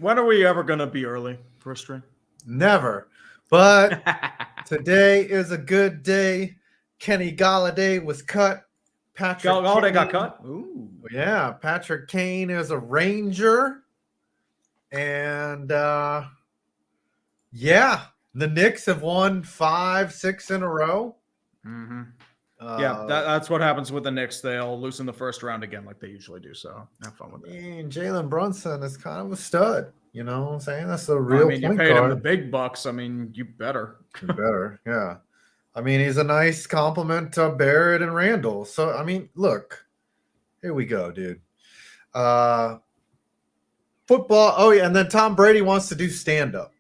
When are we ever going to be early for a stream? Never. But today is a good day. Kenny Galladay was cut. Patrick Galladay got cut? Ooh. Yeah, Patrick Kane is a Ranger. And, yeah, the Knicks have won 5-6 in a row. Mm-hmm. Yeah, that's what happens with the Knicks. They'll lose in the first round again like they usually do. So have fun with that. Jalen Brunson is kind of a stud. You know what I'm saying? That's a real point guard. You paid him the big bucks. I mean, you better. You better, yeah. I mean, he's a nice compliment to Barrett and Randall. So, I mean, look. Here we go, dude. Football. Oh, yeah, and then Tom Brady wants to do stand-up.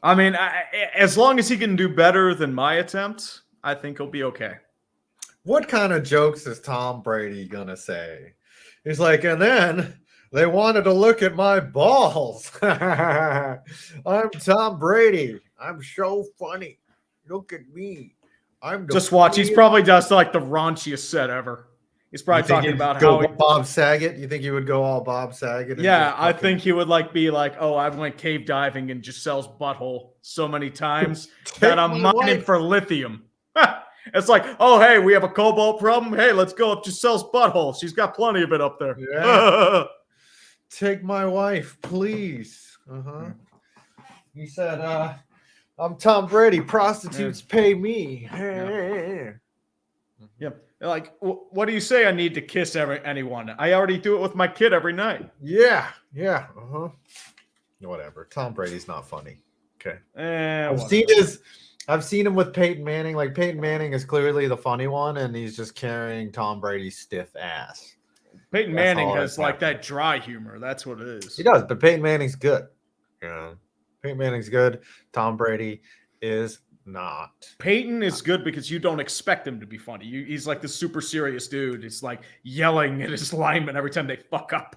I mean, as long as he can do better than my attempt, I think he'll be okay. What kind of jokes is Tom Brady going to say? He's like, and then they wanted to look at my balls. I'm Tom Brady. I'm so funny. Look at me. Just watch. He's probably just like the raunchiest set ever. He's probably talking about how Bob Saget. You think he would go all Bob Saget? Yeah, I think he would be like, oh, I went cave diving in Giselle's butthole so many times that I'm mining for lithium. It's like, oh, hey, we have a cobalt problem. Hey, let's go up Giselle's butthole. She's got plenty of it up there. Yeah. Take my wife, please. He said, I'm Tom Brady. Prostitutes pay me. Yep. Like, what do you say? I need to kiss anyone. I already do it with my kid every night. Yeah. Whatever. Tom Brady's not funny. Okay. I've seen him with Peyton Manning. Like, Peyton Manning is clearly the funny one, and he's just carrying Tom Brady's stiff ass. Peyton Manning has like that dry humor. That's what it is. He does, but Peyton Manning's good. Yeah. Peyton Manning's good. Tom Brady is not. Peyton is good because you don't expect him to be funny. He's like the super serious dude. It's like yelling at his linemen every time they fuck up.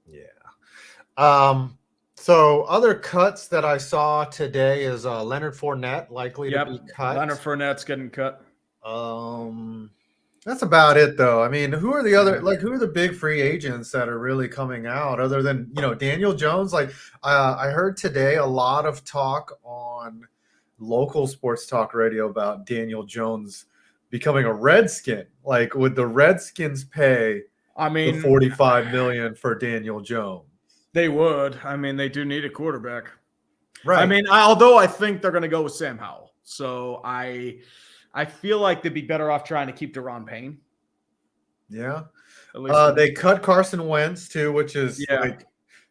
Yeah. So other cuts that I saw today is Leonard Fournette likely to be cut. Leonard Fournette's getting cut. That's about it, though. I mean, who are the big free agents that are really coming out other than, Daniel Jones? Like, I heard today a lot of talk on local sports talk radio about Daniel Jones becoming a Redskin. Like, would the Redskins pay the $45 million for Daniel Jones? They would. I mean, they do need a quarterback. Right. I mean, although I think they're going to go with Sam Howell. So I feel like they'd be better off trying to keep Deron Payne. Yeah. They cut Carson Wentz too, which is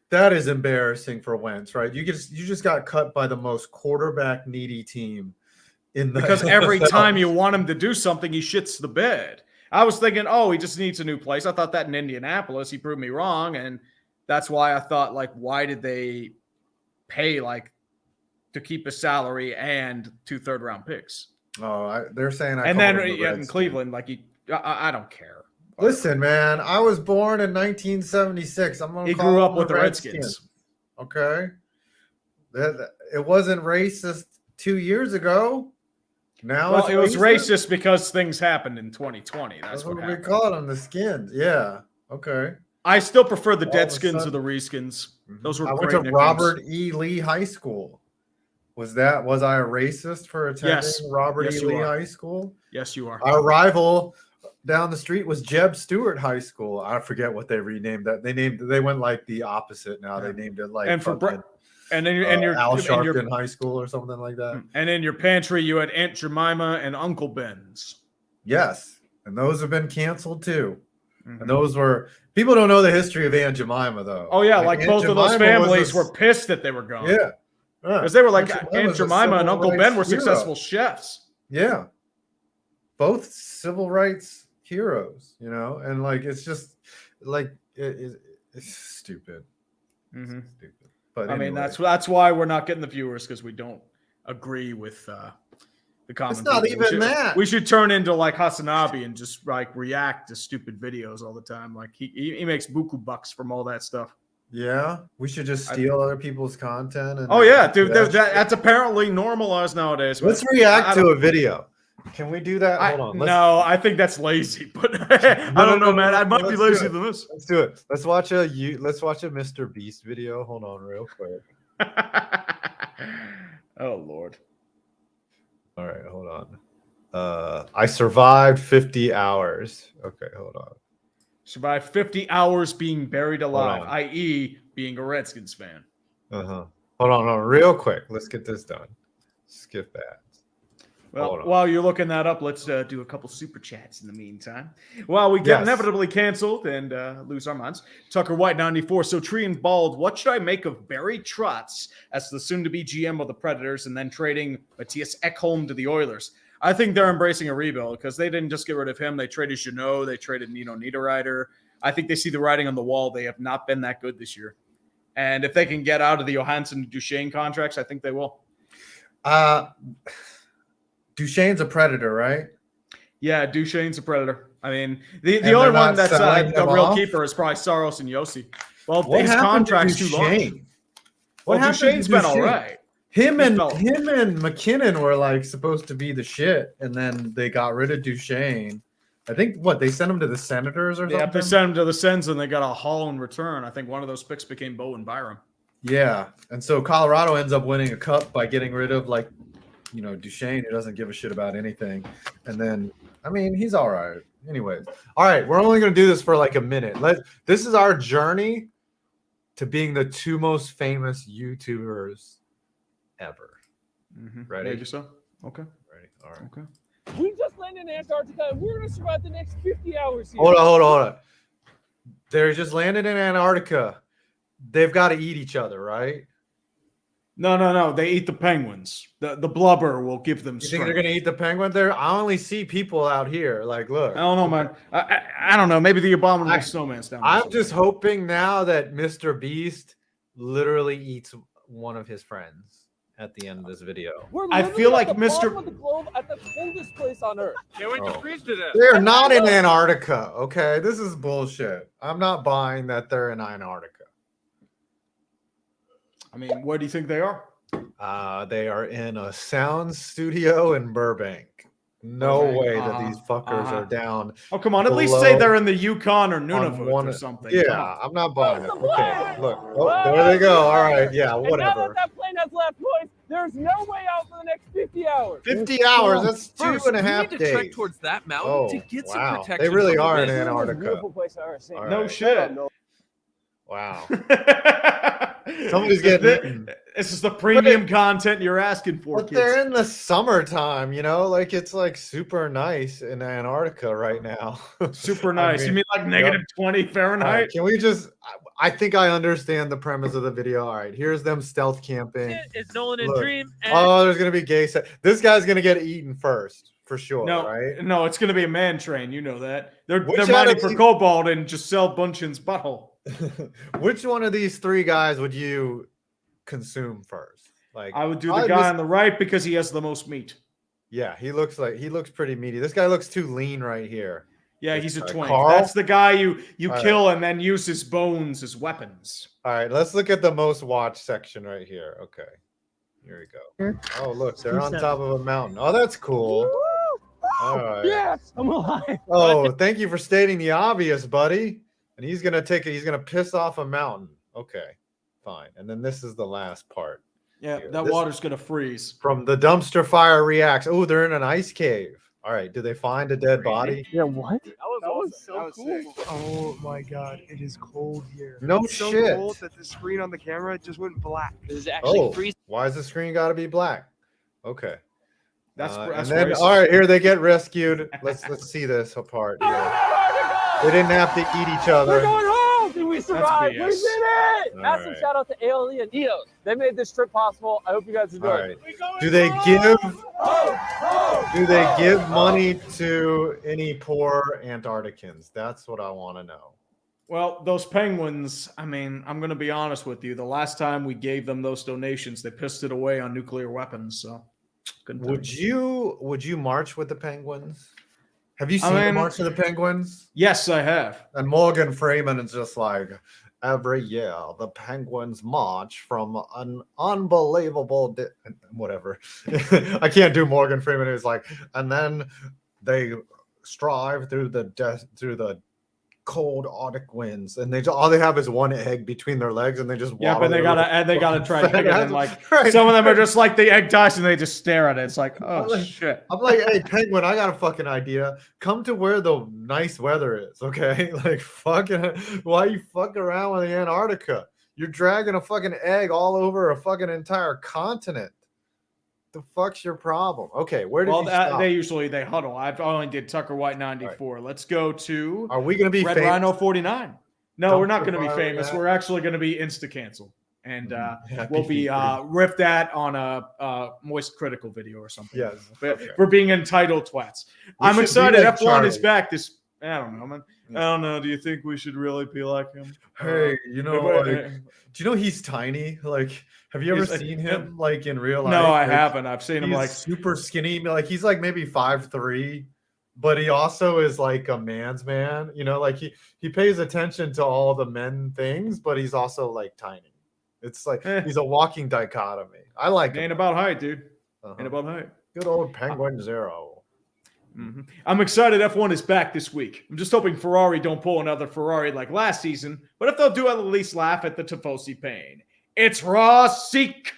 that is embarrassing for Wentz, right? You just got cut by the most quarterback needy team in the because every time you want him to do something, he shits the bed. I was thinking, oh, he just needs a new place. I thought that in Indianapolis. He proved me wrong, and that's why I thought, like, why did they pay to keep his salary and 2 third-round picks? Oh, they're saying and then in Cleveland, I don't care. Listen, man, I was born in 1976. He grew up with the Redskins. Okay, it wasn't racist 2 years ago. Now it was racist because things happened in 2020. That's what we call it on the skins. Yeah. Okay. I still prefer the Deadskins or the Reskins. Those were great nicknames. Robert E. Lee High School. Was I a racist for attending Robert E. Lee High School? Yes, you are. Our rival down the street was Jeb Stuart High School. I forget what they renamed that. They went like the opposite now. They named it like and your Al Sharpton High School or something like that. And in your pantry, you had Aunt Jemima and Uncle Ben's. Yes, and those have been canceled too. And those were people don't know the history of Aunt Jemima though. Oh yeah, like both of those families were pissed that they were gone. Yeah. Because they were like Aunt Jemima and Uncle Ben were successful chefs. Yeah. Both civil rights heroes, and like it's just like it's stupid. It's stupid. But I mean, that's why we're not getting the viewers because we don't agree with the comment. It's not even that. We should turn into like Hasanabi and just like react to stupid videos all the time. Like he makes buku bucks from all that stuff. Yeah, we should just steal other people's content. And dude, that's apparently normalized nowadays. Let's react to a video. Can we do that? Hold on. No, I think that's lazy, but I don't know, man. I might be lazier than this. Let's do it. Let's watch a MrBeast video. Hold on, real quick. Oh Lord. All right, hold on. I survived 50 hours. Okay, hold on. Survived 50 hours being buried alive, on. i.e., being a Redskins fan. Hold on, real quick. Let's get this done. Skip that. Well, while you're looking that up, let's do a couple super chats in the meantime. While we get inevitably canceled and lose our minds, Tucker White 94. So Tree and Bald, what should I make of Barry Trotz as the soon-to-be GM of the Predators and then trading Matthias Ekholm to the Oilers? I think they're embracing a rebuild because they didn't just get rid of him. They traded Jeannot. They traded Nino Niederreiter. I think they see the writing on the wall. They have not been that good this year. And if they can get out of the Johansson and Duchesne contracts, I think they will. Duchesne's a Predator, right? Yeah, Duchesne's a Predator. I mean, the only one that's the real keeper is probably Saros and Yossi. Well, his contract's too long. Well, Duchesne's been all right. Him and McKinnon were like supposed to be the shit, and then they got rid of Duchesne. I think they sent him to the Senators or something. Yeah, they sent him to the Sens, and they got a haul in return. I think one of those picks became Bowen Byram. Yeah, and so Colorado ends up winning a cup by getting rid of Duchesne, who doesn't give a shit about anything. And then, I mean, he's all right. Anyways, all right, we're only going to do this for like a minute. This is our journey to being the two most famous YouTubers ever. Ready? Ready yourself? Okay. Ready. All right. Okay. We just landed in Antarctica, and we're going to survive the next 50 hours here. Hold on. They just landed in Antarctica. They've got to eat each other, right? No. They eat the penguins. The blubber will give them strength. You think they're going to eat the penguin there? I only see people out here. Like, look. I don't know, man. I don't know. Maybe the abominable snowman's down there. I'm just hoping now that MrBeast literally eats one of his friends at the end of this video. I feel like Mr. of the globe at the coldest place on Earth. Can't wait to freeze to death. They're not in Antarctica, okay? This is bullshit. I'm not buying that they're in Antarctica. I mean, where do you think they are? They are in a sound studio in Burbank. No way that these fuckers are down. Oh, come on. At least say they're in the Yukon or Nunavut or something. Yeah, I'm not buying it. Okay, look. Oh, there they go. All right, yeah, whatever. And now that plane has left points, there's no way out for the next 50 hours. 50 hours? That's two and a half days. We need to trek towards that mountain to get some protection. They really are in It's the most Antarctica. beautiful place I've ever seen. All No right. shit. Wow. Somebody's getting eaten. This is the premium content you're asking for, But kids. they're in the summertime, like it's like super nice in Antarctica right now. Super nice. You mean like negative 20 Fahrenheit? Right, can we just? I think I understand the premise of the video. All right, here's them stealth camping. It's Nolan and Look. Dream. Oh, there's gonna be gay sex. This guy's gonna get eaten first for sure. No, right? No, it's gonna be a man train. You know that. They're Which mining for cobalt and Giselle Bundchen's butthole. Which one of these three guys would you consume first? Like, I would do the guy on the right because he has the most meat. Yeah, he looks pretty meaty. This guy looks too lean right here. Yeah, he's a twink. Carl? That's the guy you kill and then use his bones as weapons. All right, let's look at the most watched section right here. Okay, here we go. Oh, look, they're on top of a mountain. Oh, that's cool. All right. Yes, I'm alive. Oh, thank you for stating the obvious, buddy. And he's gonna piss off a mountain. Okay, fine. And then this is the last part. Yeah, Here. that water's gonna freeze. From the dumpster fire reacts. Oh, they're in an ice cave. All right, do they find a dead body? Yeah, what? That was so cool. Oh my god, it is cold here. No It's so shit. cold that the screen on the camera just went black. This is actually freezing. Why is the screen got to be black? Okay. That's and then racist. all right, here they get rescued. Let's see this part here. They didn't have to eat each We're other. going home! Did we survive? We did BS. it! All Massive right. shout out to ALE and EOS. They made this trip possible. I hope you guys enjoy All it. right. Do they give money to any poor Antarcticans? That's what I want to know. Well, those penguins, I mean, I'm going to be honest with you. The last time we gave them those donations, they pissed it away on nuclear weapons. So, Would you march with the Penguins? Have you seen the March of the Penguins? Yes, I have. And Morgan Freeman is just like, every year the Penguins march from an unbelievable whatever. I can't do Morgan Freeman. It's like, and then they strive through the cold Arctic winds, and all they have is one egg between their legs, and they just yeah, but they gotta try to pick it, and like right. some of them are just like the egg Tyson. They just stare at it. It's like, oh shit. I'm like, hey, Penguin, I got a fucking idea. Come to where the nice weather is, okay? Like, fucking, why you fucking around with the Antarctica? You're dragging a fucking egg all over a fucking entire continent. The fuck's your problem? Okay, where did you stop? They huddle. I only did Tucker White 94. Right. Let's go to. Are we going to be Red famous? Rhino 49? No, we're not going to be famous. We're actually going to be insta-canceled. And we'll be ripped at on a Moist Critical video or something. Yes. For being entitled twats. I'm excited. Like F1 is back this. I don't know, man. I don't know. Do you think we should really be like him? Hey, do you know he's tiny? Like, have you ever seen him like in real life? No, I haven't. I've seen him like super skinny. Like he's like maybe 5'3", but he also is like a man's man. You know, like he pays attention to all the men things, but he's also like tiny. It's like he's a walking dichotomy. I like him. Ain't about height, dude. Ain't about height. Good old Penguin Zero. Mm-hmm. I'm excited F1 is back this week. I'm just hoping Ferrari don't pull another Ferrari like last season, but if they'll do, I'll at least laugh at the Tifosi pain. It's Rossick.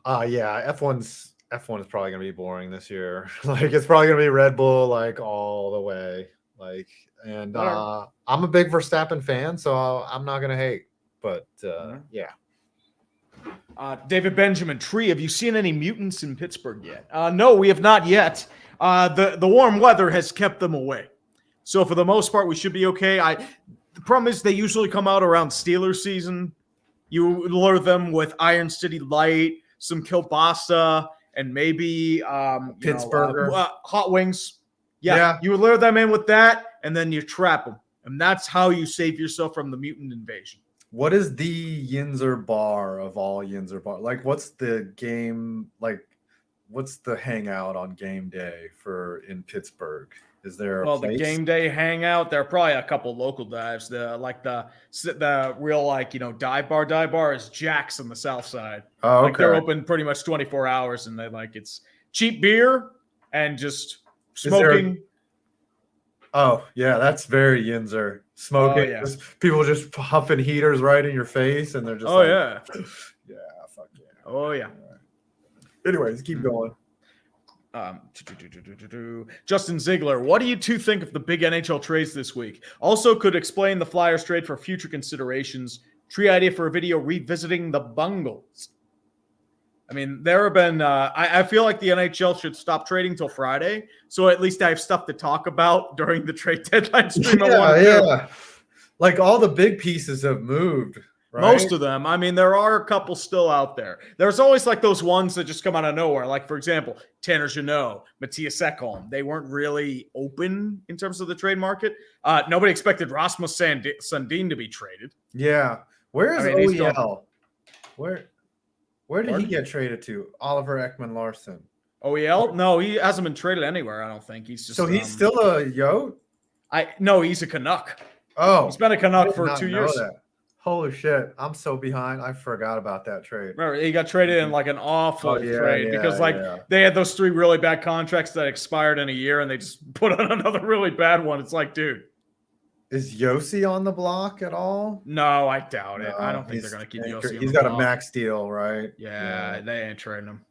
Yeah, F1 is probably gonna be boring this year. Like it's probably gonna be Red Bull like all the way. Like, and I'm a big Verstappen fan, so I'm not gonna hate. But yeah. David Benjamin Tree, have you seen any mutants in Pittsburgh yet? No, we have not yet. The warm weather has kept them away. So for the most part, we should be okay. The problem is they usually come out around Steelers season. You lure them with Iron City Light, some kielbasa, and maybe Pittsburgh hot wings. Yeah, you lure them in with that, and then you trap them. And that's how you save yourself from the mutant invasion. What is the Yinzer bar of all Yinzer bar? Like, what's the game? Like, what's the hangout on game day in Pittsburgh? Is there a place? The game day hangout? There are probably a couple local dives. The real dive bar is Jack's on the south side. Oh, okay. Like they're open pretty much 24 hours, and it's cheap beer and just smoking. Oh yeah, that's very Yinzer. Smoking, people just huffing heaters right in your face, and they're just yeah, fuck yeah. Oh yeah. Anyways, keep going. Justin Ziegler, what do you two think of the big NHL trades this week? Also, could explain the Flyers trade for future considerations. Tree idea for a video revisiting the Bungles. I mean, there have been. I feel like the NHL should stop trading till Friday, so at least I have stuff to talk about during the trade deadline stream. Like all the big pieces have moved. Right? Most of them. I mean, there are a couple still out there. There's always like those ones that just come out of nowhere. Like, for example, Tanner Jeannot, Matthias Ekholm. They weren't really open in terms of the trade market. Nobody expected Rasmus Sandin to be traded. Yeah. Where is OEL? Where did he get traded to? Oliver Ekman-Larsson. OEL? No, he hasn't been traded anywhere, I don't think. He's just. So he's still a Yote? No, he's a Canuck. Oh. He's been a Canuck for 2 years. That. Holy shit. I'm so behind. I forgot about that trade. Remember, he got traded in like an awful trade because they had those 3 really bad contracts that expired in a year and they just put on another really bad one. It's like, dude. Is Yossi on the block at all? No, I doubt it. I don't think they're going to keep Yossi. He's got a max deal, right? Yeah, they ain't trading him.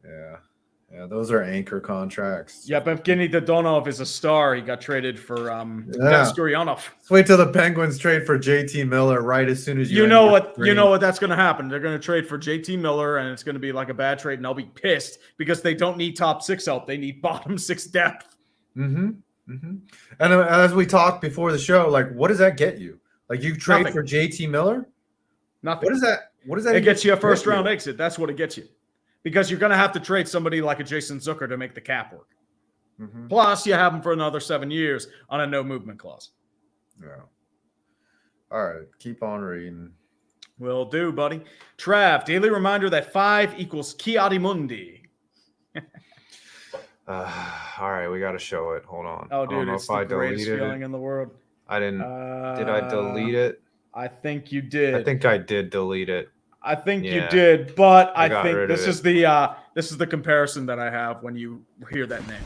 Yeah, those are anchor contracts. Yep, Evgeny Dodonov is a star. He got traded for Denis Gurianov. Let's wait till the Penguins trade for JT Miller right as soon as you know what that's going to happen. They're going to trade for JT Miller, and it's going to be like a bad trade, and I'll be pissed because they don't need top 6 help. They need bottom 6 depth. Mm-hmm. Mm-hmm. And as we talked before the show, like, what does that get you? Like, you trade for JT Miller? Nothing. What does that? It gets you a first round exit. That's what it gets you. Because you're going to have to trade somebody like a Jason Zucker to make the cap work. Mm-hmm. Plus, you have him for another 7 years on a no movement clause. Yeah. All right. Keep on reading. Will do, buddy. Trav, daily reminder that 5 equals Kiadi Mundi. All right. We got to show it. Hold on. Oh, dude, it's the greatest feeling in the world. I didn't. Did I delete it? I think you did. I think I did delete it. I think you Yeah. did, but I I got think rid of this it. is the comparison that I have when you hear that name.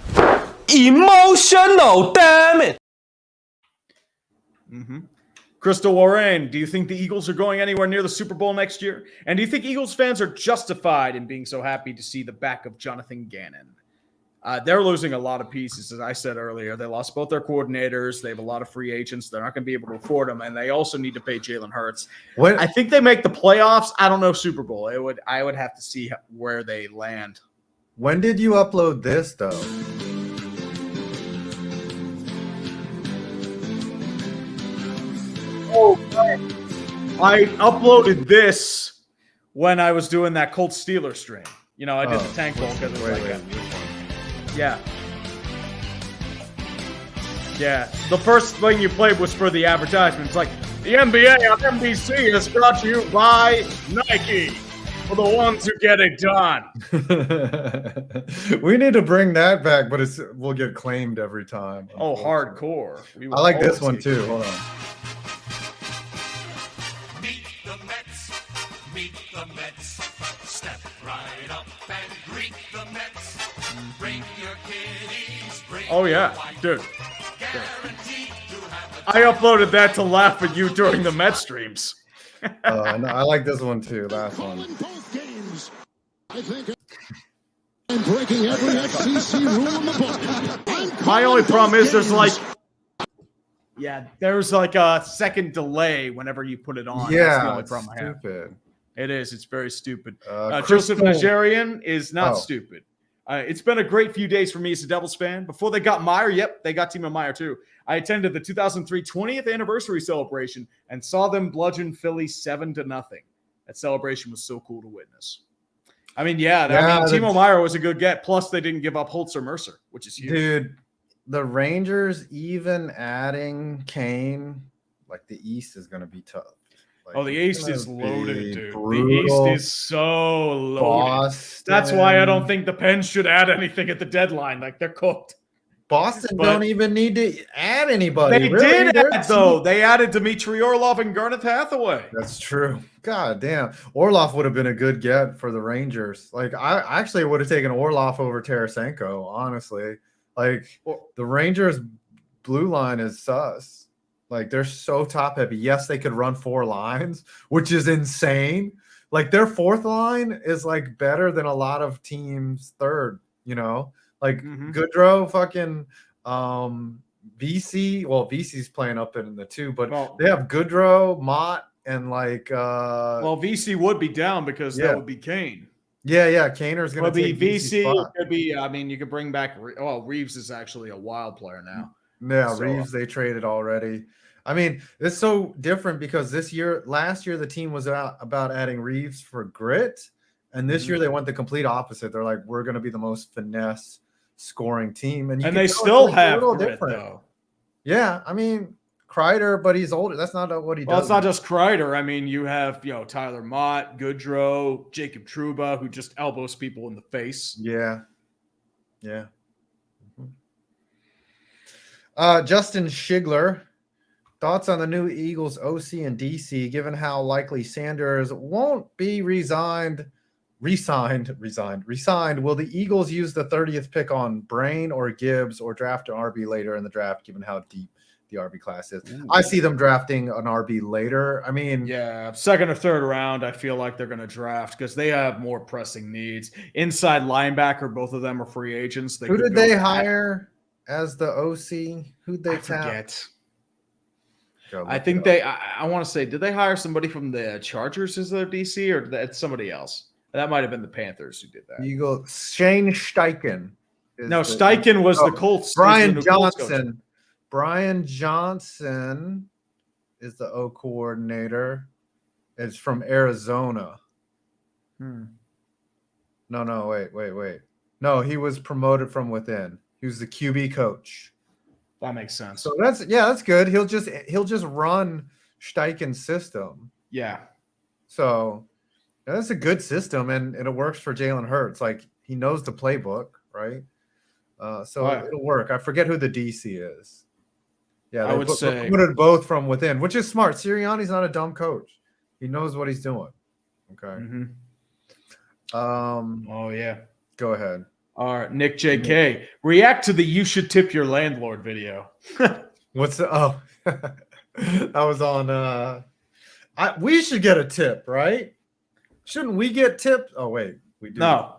Emotional, damn it! Mm-hmm. Crystal Warren, do you think the Eagles are going anywhere near the Super Bowl next year? And do you think Eagles fans are justified in being so happy to see the back of Jonathan Gannon? They're losing a lot of pieces, as I said earlier. They lost both their coordinators. They have a lot of free agents. They're not going to be able to afford them, and they also need to pay Jalen Hurts. I think they make the playoffs. I don't know Super Bowl. I would have to see where they land. When did you upload this, though? Oh, I uploaded this when I was doing that Colts Steelers stream. You know, I did the tank bowl because it was yeah. Yeah. The first thing you played was for the advertisement. It's like, the NBA on NBC is brought to you by Nike. For the ones who get it done. We need to bring that back, but we'll get claimed every time. Oh, hardcore. I like this one too. Hold on. Meet the Mets. Meet the Mets. Step right up and greet the Mets. Bring your kiddies. Bring oh, yeah. Dude. Guaranteed to have I uploaded that to laugh at you during the Mets streams. No, I like this one too. Last one. Both games, I think I'm breaking every FCC rule in the book. My only problem is there's like a second delay whenever you put it on. Yeah, that's the only problem I have. stupid. It is. It's very stupid. Crystal- Joseph Najarian is not Oh. stupid. It's been a great few days for me as a Devils fan. Before they got Meyer, yep, they got Timo Meyer too. I attended the 2003 20th anniversary celebration and saw them bludgeon Philly 7-0. That celebration was so cool to witness. I mean, Timo Meyer was a good get. Plus, they didn't give up Holtz or Mercer, which is huge. Dude, the Rangers even adding Kane, like the East is going to be tough. Like, the it's East gonna is be loaded, dude. brutal. The East is so loaded. Boston. That's why I don't think the Pens should add anything at the deadline. Like, they're cooked. Boston But- don't even need to add anybody. They Really? did Their add, though. team- They added Dmitry Orlov and Garnet Hathaway. That's true. God damn. Orlov would have been a good get for the Rangers. Like, I actually would have taken Orlov over Tarasenko, honestly. Like, the Rangers' blue line is sus. Like, they're so top heavy. Yes, they could run 4 lines, which is insane. Like, their 4th line is, like, better than a lot of teams' 3rd, you know? Like, Goodrow, fucking VC. Well, VC's playing up in the 2, but they have Goodrow, Mott, and, like... VC would be down because that would be Kane. Yeah, Kaner's going to be take VC. spot. Could be, I mean, you could bring back... Reeves is actually a wild player now. Yeah, So- Reeves, they traded already. I mean, it's so different because last year, the team was about adding Reeves for grit. And this year, they went the complete opposite. They're like, we're going to be the most finesse scoring team. And they still have a little grit, different. though. Yeah, I mean, Kreider, but he's older. That's not what he does. Well, it's not just Kreider. I mean, you have, Tyler Mott, Goodrow, Jacob Trouba, who just elbows people in the face. Yeah. Justin Shigler, thoughts on the new Eagles OC and DC, given how likely Sanders won't be resigned? Will the Eagles use the 30th pick on Brain or Gibbs or draft an RB later in the draft, given how deep the RB class is? Ooh. I see them drafting an RB later. I mean, yeah, 2nd or 3rd round, I feel like they're going to draft because they have more pressing needs. Inside linebacker, both of them are free agents. who did they hire as the OC? Who'd they tap? Forget. Go I look think it up. I want to say, did they hire somebody from the Chargers as their DC or that's somebody else? That might have been the Panthers who did that. Eagle Shane Steichen. No, Steichen was the Colts. Brian is the new Colts coach. Johnson. Brian Johnson is the O coordinator. It's from Arizona. No, wait. No, he was promoted from within. He was the QB coach. That makes sense. So that's good. He'll just run Steichen's system. Yeah. So that's a good system, and it works for Jalen Hurts. Like, he knows the playbook, right? It'll work. I forget who the DC is. Yeah, I would say recruited both from within, which is smart. Sirianni's not a dumb coach. He knows what he's doing. Okay. Oh yeah. Go ahead. All right, Nick JK, react to the "You should tip your landlord" video. What's the? Oh, that was on. We should get a tip, right? Shouldn't we get tipped? Oh wait, we do. No.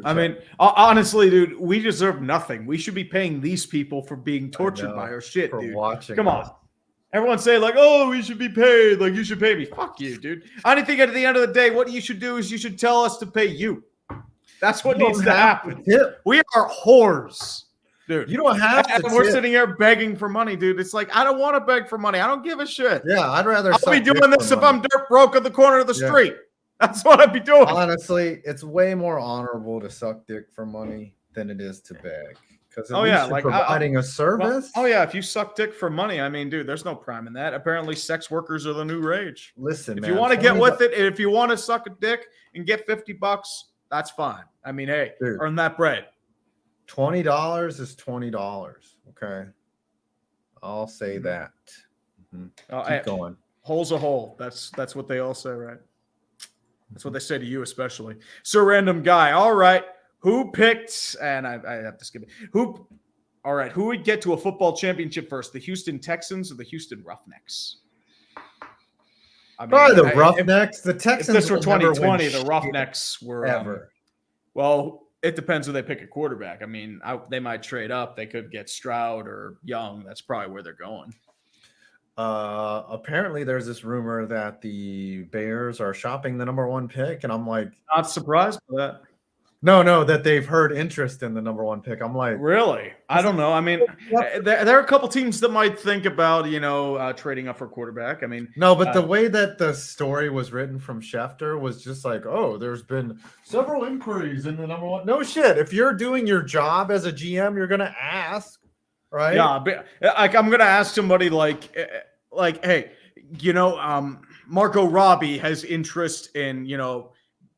I mean, honestly, dude, we deserve nothing. We should be paying these people for being tortured by our shit, for dude. watching Come us. on. Everyone say like, "Oh, we should be paid." Like, you should pay me. Fuck you, dude. I think at the end of the day, what you should do is you should tell us to pay you. That's what needs to happen. We are whores, dude. You don't have and to. We're tip. sitting here begging for money, dude. It's like, I don't want to beg for money. I don't give a shit. Yeah, I'd rather. I'll be doing this if I'm dirt broke on the corner of the street. That's what I'd be doing. Honestly, it's way more honorable to suck dick for money than it is to beg. Because like providing a service. Well, if you suck dick for money, I mean, dude, there's no crime in that. Apparently, sex workers are the new rage. Listen, if you want to get with it, if you want to suck a dick and get $50, that's fine. I mean, hey, dude, earn that bread. $20 is $20. Okay, I'll say that. Keep going. Hole's a hole. That's what they all say, right? That's what they say to you, especially. So, random guy. All right. Who picked, and I have to skip it. All right, who would get to a football championship first, the Houston Texans or the Houston Roughnecks? I mean, probably the Roughnecks. The Texans. If this were 2020, the Roughnecks were ever. Well, it depends who they pick a quarterback. I mean, they might trade up. They could get Stroud or Young. That's probably where they're going. Apparently there's this rumor that the Bears are shopping the number 1 pick, and I'm like, not surprised by that. No, that they've heard interest in the number 1 pick. I'm like, really? I don't know. I mean, there are a couple teams that might think about, trading up for quarterback. I mean, no, but the way that the story was written from Schefter was just like, oh, there's been several inquiries in the number 1. No shit. If you're doing your job as a GM, you're gonna ask, right? Yeah, but I'm gonna ask somebody like, hey, Margot Robbie has interest in,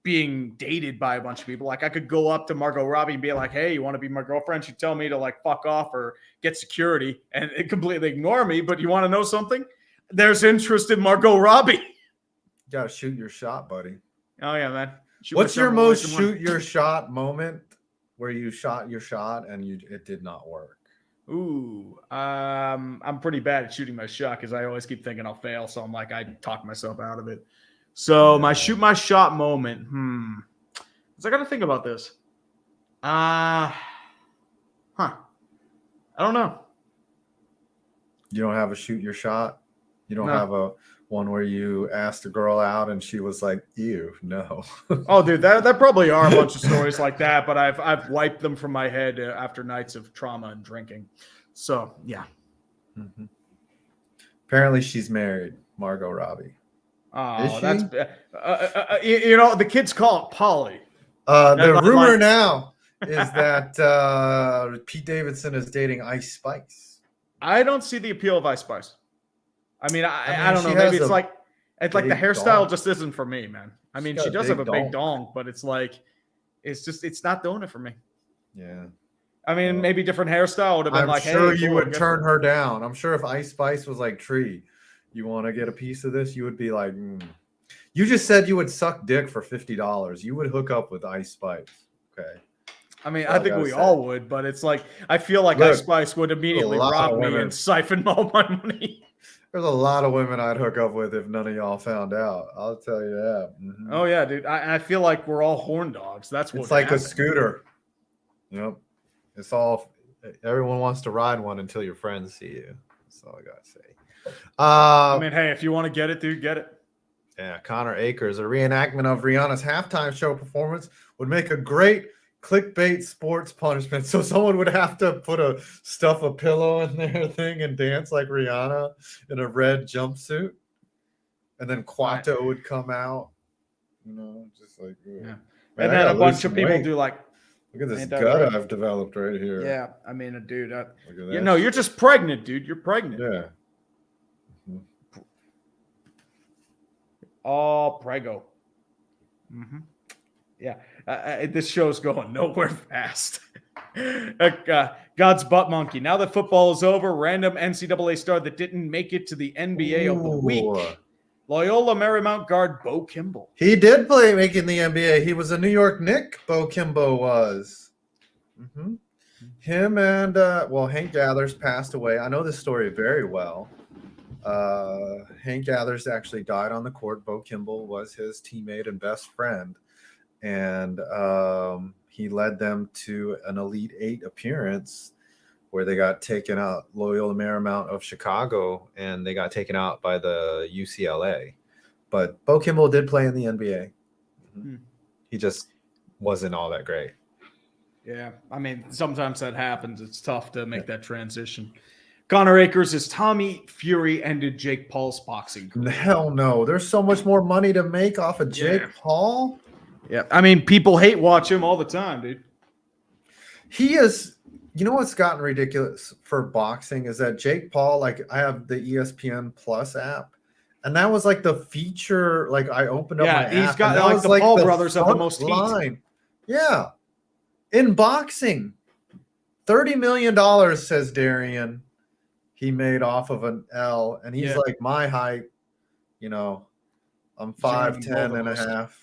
being dated by a bunch of people. Like, I could go up to Margot Robbie and be like, hey, you want to be my girlfriend? She'd tell me to like fuck off or get security and it completely ignore me. But you want to know something? There's interest in Margot Robbie. You gotta shoot your shot, buddy. Oh yeah, man. What's your most shoot your shot moment where you shot your shot and it did not work? Ooh, I'm pretty bad at shooting my shot because I always keep thinking I'll fail. So I'm like, I talk myself out of it. So my shoot my shot moment. So I got to think about this. I don't know. You don't have a shoot your shot? You don't have a one where you asked a girl out and she was like, ew, no. Oh, dude, there probably are a bunch of stories like that, but I've wiped them from my head after nights of trauma and drinking. So, yeah. Mm-hmm. Apparently she's married, Margot Robbie. Oh, that's the kids call it Polly. The rumor now is that Pete Davidson is dating Ice Spice. I don't see the appeal of Ice Spice. I mean, I don't know. Maybe it's like the hairstyle just isn't for me, man. I mean, she does have a big dong, but it's like, it's not doing it for me. Yeah. I mean, maybe different hairstyle would have been I'm sure you would turn her down. I'm sure if Ice Spice was like, Tree, you want to get a piece of this? You would be like, You just said you would suck dick for $50. You would hook up with Ice Spice. Okay. I mean, I think we all would, but it's like, I feel like Ice Spice would immediately rob me and siphon all my money. There's a lot of women I'd hook up with if none of y'all found out. I'll tell you that. Mm-hmm. Oh, yeah, dude. I feel like we're all horn dogs. That's what it's like a scooter. Yep. It's all, everyone wants to ride one until your friends see you. That's all I got to say. I mean, hey, if you want to get it, dude, get it. Yeah, Connor Akers, a reenactment of Rihanna's halftime show performance would make a great clickbait sports punishment. So someone would have to stuff a pillow in their thing and dance like Rihanna in a red jumpsuit. And then Quato would come out, just like, yeah. Man, and then a bunch of people do like, look at this gut I've developed right here. Yeah, I mean, dude, you're just pregnant, dude. You're pregnant. Yeah. Oh, prego. Mm-hmm. Yeah, this show's going nowhere fast. God's butt monkey. Now that football is over, random NCAA star that didn't make it to the NBA of the week. Loyola Marymount guard Bo Kimball. He did play making the NBA. He was a New York Knick, Bo Kimbo was. Mm-hmm. Him and, Hank Gathers passed away. I know this story very well. Hank Gathers actually died on the court. Bo Kimball was his teammate and best friend. And he led them to an Elite Eight appearance where they got taken out, Loyola Marymount of Chicago, and they got taken out by the UCLA. But Bo Kimball did play in the NBA. Mm-hmm. He just wasn't all that great. Yeah, I mean, sometimes that happens. It's tough to make that transition. Connor Akers is Tommy Fury ended Jake Paul's boxing career. Hell no. There's so much more money to make off of Jake Paul. Yeah, I mean, people hate watch him all the time, dude. He is... You know what's gotten ridiculous for boxing is that Jake Paul, like I have the ESPN Plus app, and that was like the feature. Like I opened up my app. Yeah, he's got like the Paul brothers have the most heat. Yeah, in boxing, $30 million says Darian. He made off of an L, and he's like my height. You know, I'm 5'10" and a half.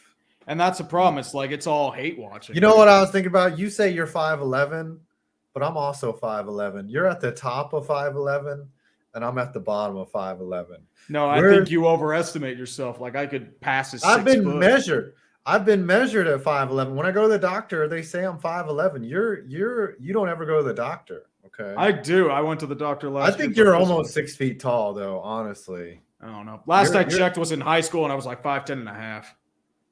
And that's the problem. It's like it's all hate watching. You know what I was thinking about? You say you're 5'11". But I'm also 5'11". You're at the top of 5'11", and I'm at the bottom of 5'11". No, I think you overestimate yourself. Like I could pass a 6 I've been foot. measured. I've been measured at 5'11". When I go to the doctor, they say I'm 5'11". You don't ever go to the doctor, okay? I do. I went to the doctor last. I think you're almost 6 feet tall, though. Honestly, I don't know. Last I checked was in high school, and I was like 5'10" and a half.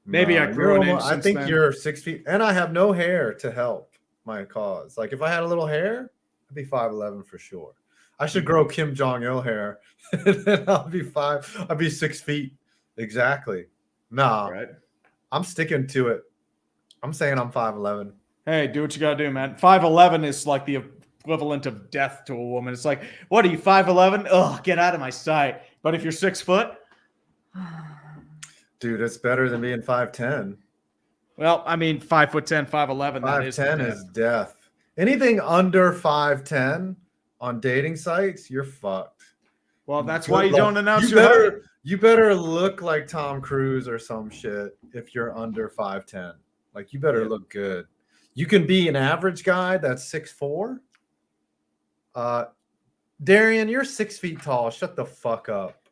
Maybe I grew an inch. I think you're 6 feet, and I have no hair to help my cause. Like if I had a little hair, I'd be 5'11" for sure. I should grow Kim Jong-il hair, and then I'd be 6 feet exactly. Nah, right. I'm sticking to it. I'm saying I'm 5'11". Hey, do what you gotta do, man. 5'11" is like the equivalent of death to a woman. It's like, what are you, 5'11"? Oh, get out of my sight. But if you're 6 foot, dude, it's better than being 5'10". Well, I mean, 5'10", 5'11". 5'10" is death. Anything under 5'10" on dating sites, you're fucked. Well, that's why you don't announce your height. You better look like Tom Cruise or some shit if you're under 5'10". Like you better look good. You can be an average guy that's 6'4". Darian, you're 6 feet tall. Shut the fuck up.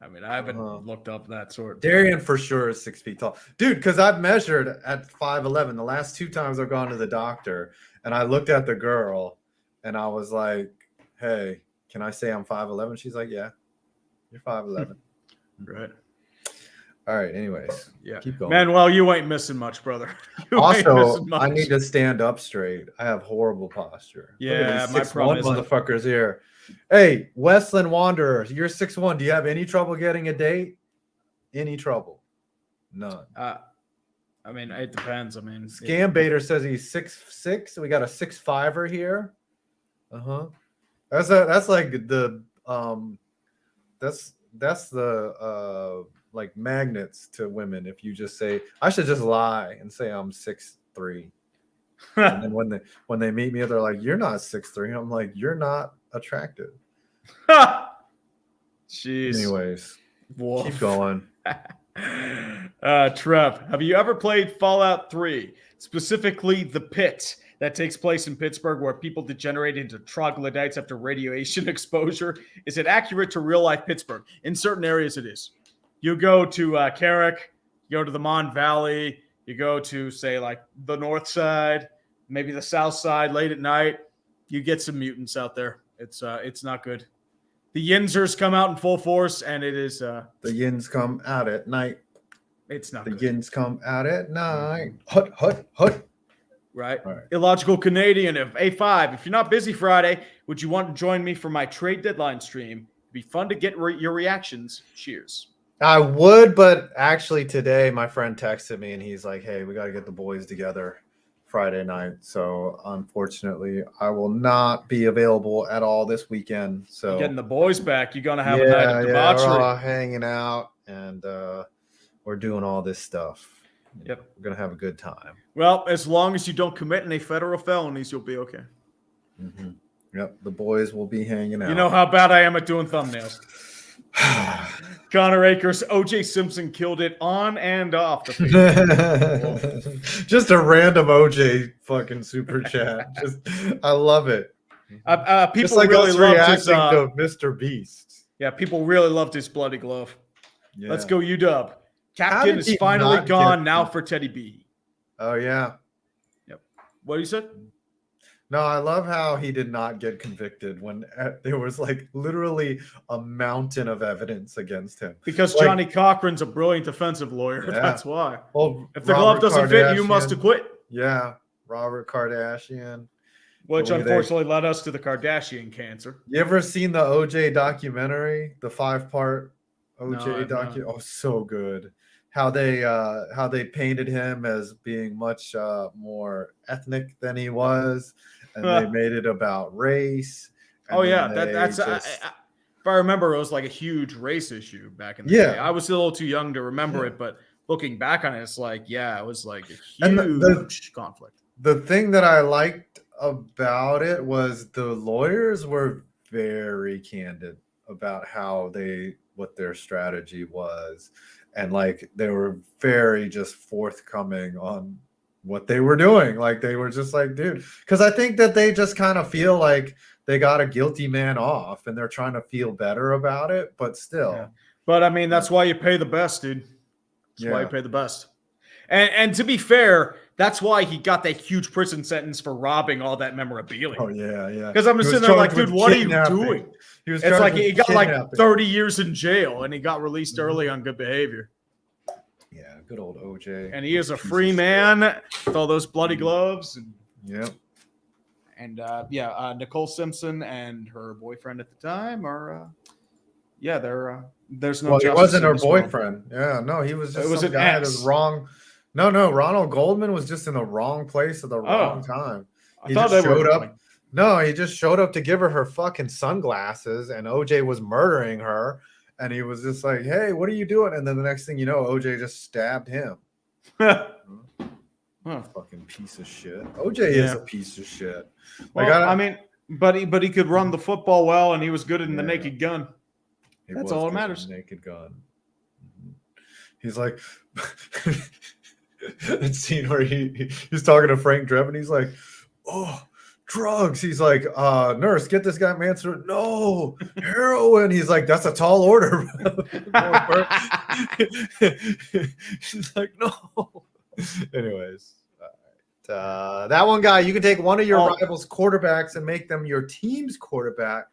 I mean, I haven't looked up that sort. Darian for sure is 6 feet tall. Dude, because I've measured at 5'11". The last 2 times I've gone to the doctor, and I looked at the girl, and I was like, hey, can I say I'm 5'11"? She's like, yeah, you're 5'11". Right. All right, anyways. Yeah. Keep going. Manuel, you ain't missing much, brother. Also, I need to stand up straight. I have horrible posture. Yeah, my problem is motherfuckers here. Hey, Westland Wanderer, you're 6'1". Do you have any trouble getting a date? Any trouble? None. I mean, it depends. I mean, Scam Baiter says he's 6'6". We got a 6'5" here. That's like the that's the like magnets to women. If you just say, I should just lie and say I'm 6'3". And then when they meet me, they're like, "You're not 6'3". I'm like, "You're not attractive." Jeez. Anyways, Wolf. Keep going. Trev, have you ever played Fallout 3, specifically the pit that takes place in Pittsburgh where people degenerate into troglodytes after radiation exposure? Is it accurate to real-life Pittsburgh? In certain areas, it is. You go to Carrick, you go to the Mon Valley, you go to, say, like the north side, maybe the south side late at night, you get some mutants out there. It's not good. The Yinzers come out in full force, and it is... the Yins come out at night. It's not the good. Yins come out at night. Hut, hut, hut. Right. Illogical Canadian of A5. If you're not busy Friday, would you want to join me for my trade deadline stream? It'd be fun to get your reactions. Cheers. I would, but actually today my friend texted me and he's like, hey, we got to get the boys together Friday night. So unfortunately, I will not be available at all this weekend. So you're getting the boys back. You're going to have a night of debauchery. We're all hanging out and we're doing all this stuff. Yep. We're gonna have a good time. Well, as long as you don't commit any federal felonies, you'll be okay. Mm-hmm. Yep, the boys will be hanging out. You know how bad I am at doing thumbnails. Connor Akers, OJ Simpson killed it on and off the field. Just a random OJ fucking super chat. I love it. People Just like really us loved his. reacting to MrBeast. Yeah, people really loved his bloody glove. Yeah. Let's go, UW. How Captain did is he finally not gone get- now for Teddy B. Oh yeah. Yep. What you said? No, I love how he did not get convicted when there was like literally a mountain of evidence against him. Because Like- Johnny Cochran's a brilliant defensive lawyer. Yeah. That's why. Well, If the glove doesn't fit, you must Kardashian- acquit. Yeah, Robert Kardashian. Which Believe they- unfortunately led us to the Kardashian cancer. You ever seen the OJ documentary, the 5-part OJ I've not. Oh, so good. How they painted him as being much more ethnic than he was, and they made it about race. and Oh yeah, then that's they if I remember, it was like a huge race issue back in the Yeah. day. I was a little too young to remember it, but looking back on it, it's like, yeah, it was like a And huge conflict. the thing that I liked about it was the lawyers were very candid about what their strategy was, and like they were very just forthcoming on what they were doing. Like they were just like, dude, because I think that they just kind of feel like they got a guilty man off and they're trying to feel better about it, but still. Yeah. But I mean, that's why you pay the best, dude. That's why you Yeah. pay the best. And to be fair, that's why he got that huge prison sentence for robbing all that memorabilia. Oh yeah, yeah. Because I'm He just was sitting there like, charged dude, with what are you kidnapping. doing? He was It's charged like with he got like kidnapping. 30 years in jail and he got released Mm-hmm. early on good behavior. Yeah, good old OJ. And he is a Piece of free shit. man with all those bloody gloves. Yep. And Nicole Simpson and her boyfriend at the time are, there's no Well, he justice wasn't in her this world. boyfriend. Yeah, no, he was just It was some an guy at ex. his wrong. No, Ronald Goldman was just in the wrong place at the wrong time. I He thought just they were showed up. like, No, he just showed up to give her fucking sunglasses, and OJ was murdering her, and he was just like, "Hey, what are you doing?" And then the next thing you know, OJ just stabbed him. huh. Fucking piece of shit. OJ is Yeah. a piece of shit. Well, Like, I mean, but he could run the football well, and he was good in the Yeah. naked gun. he that's was all that good matters. with Naked Gun. Mhm. He's like, that scene where he's talking to Frank Drebin. He's like, "Oh, drugs." He's like, "Nurse, get this guy Mansour." "No, heroin." He's like, "That's a tall order." She's like, "No." Anyways, all right. That one guy, you can take one of your rivals' quarterbacks and make them your team's quarterback.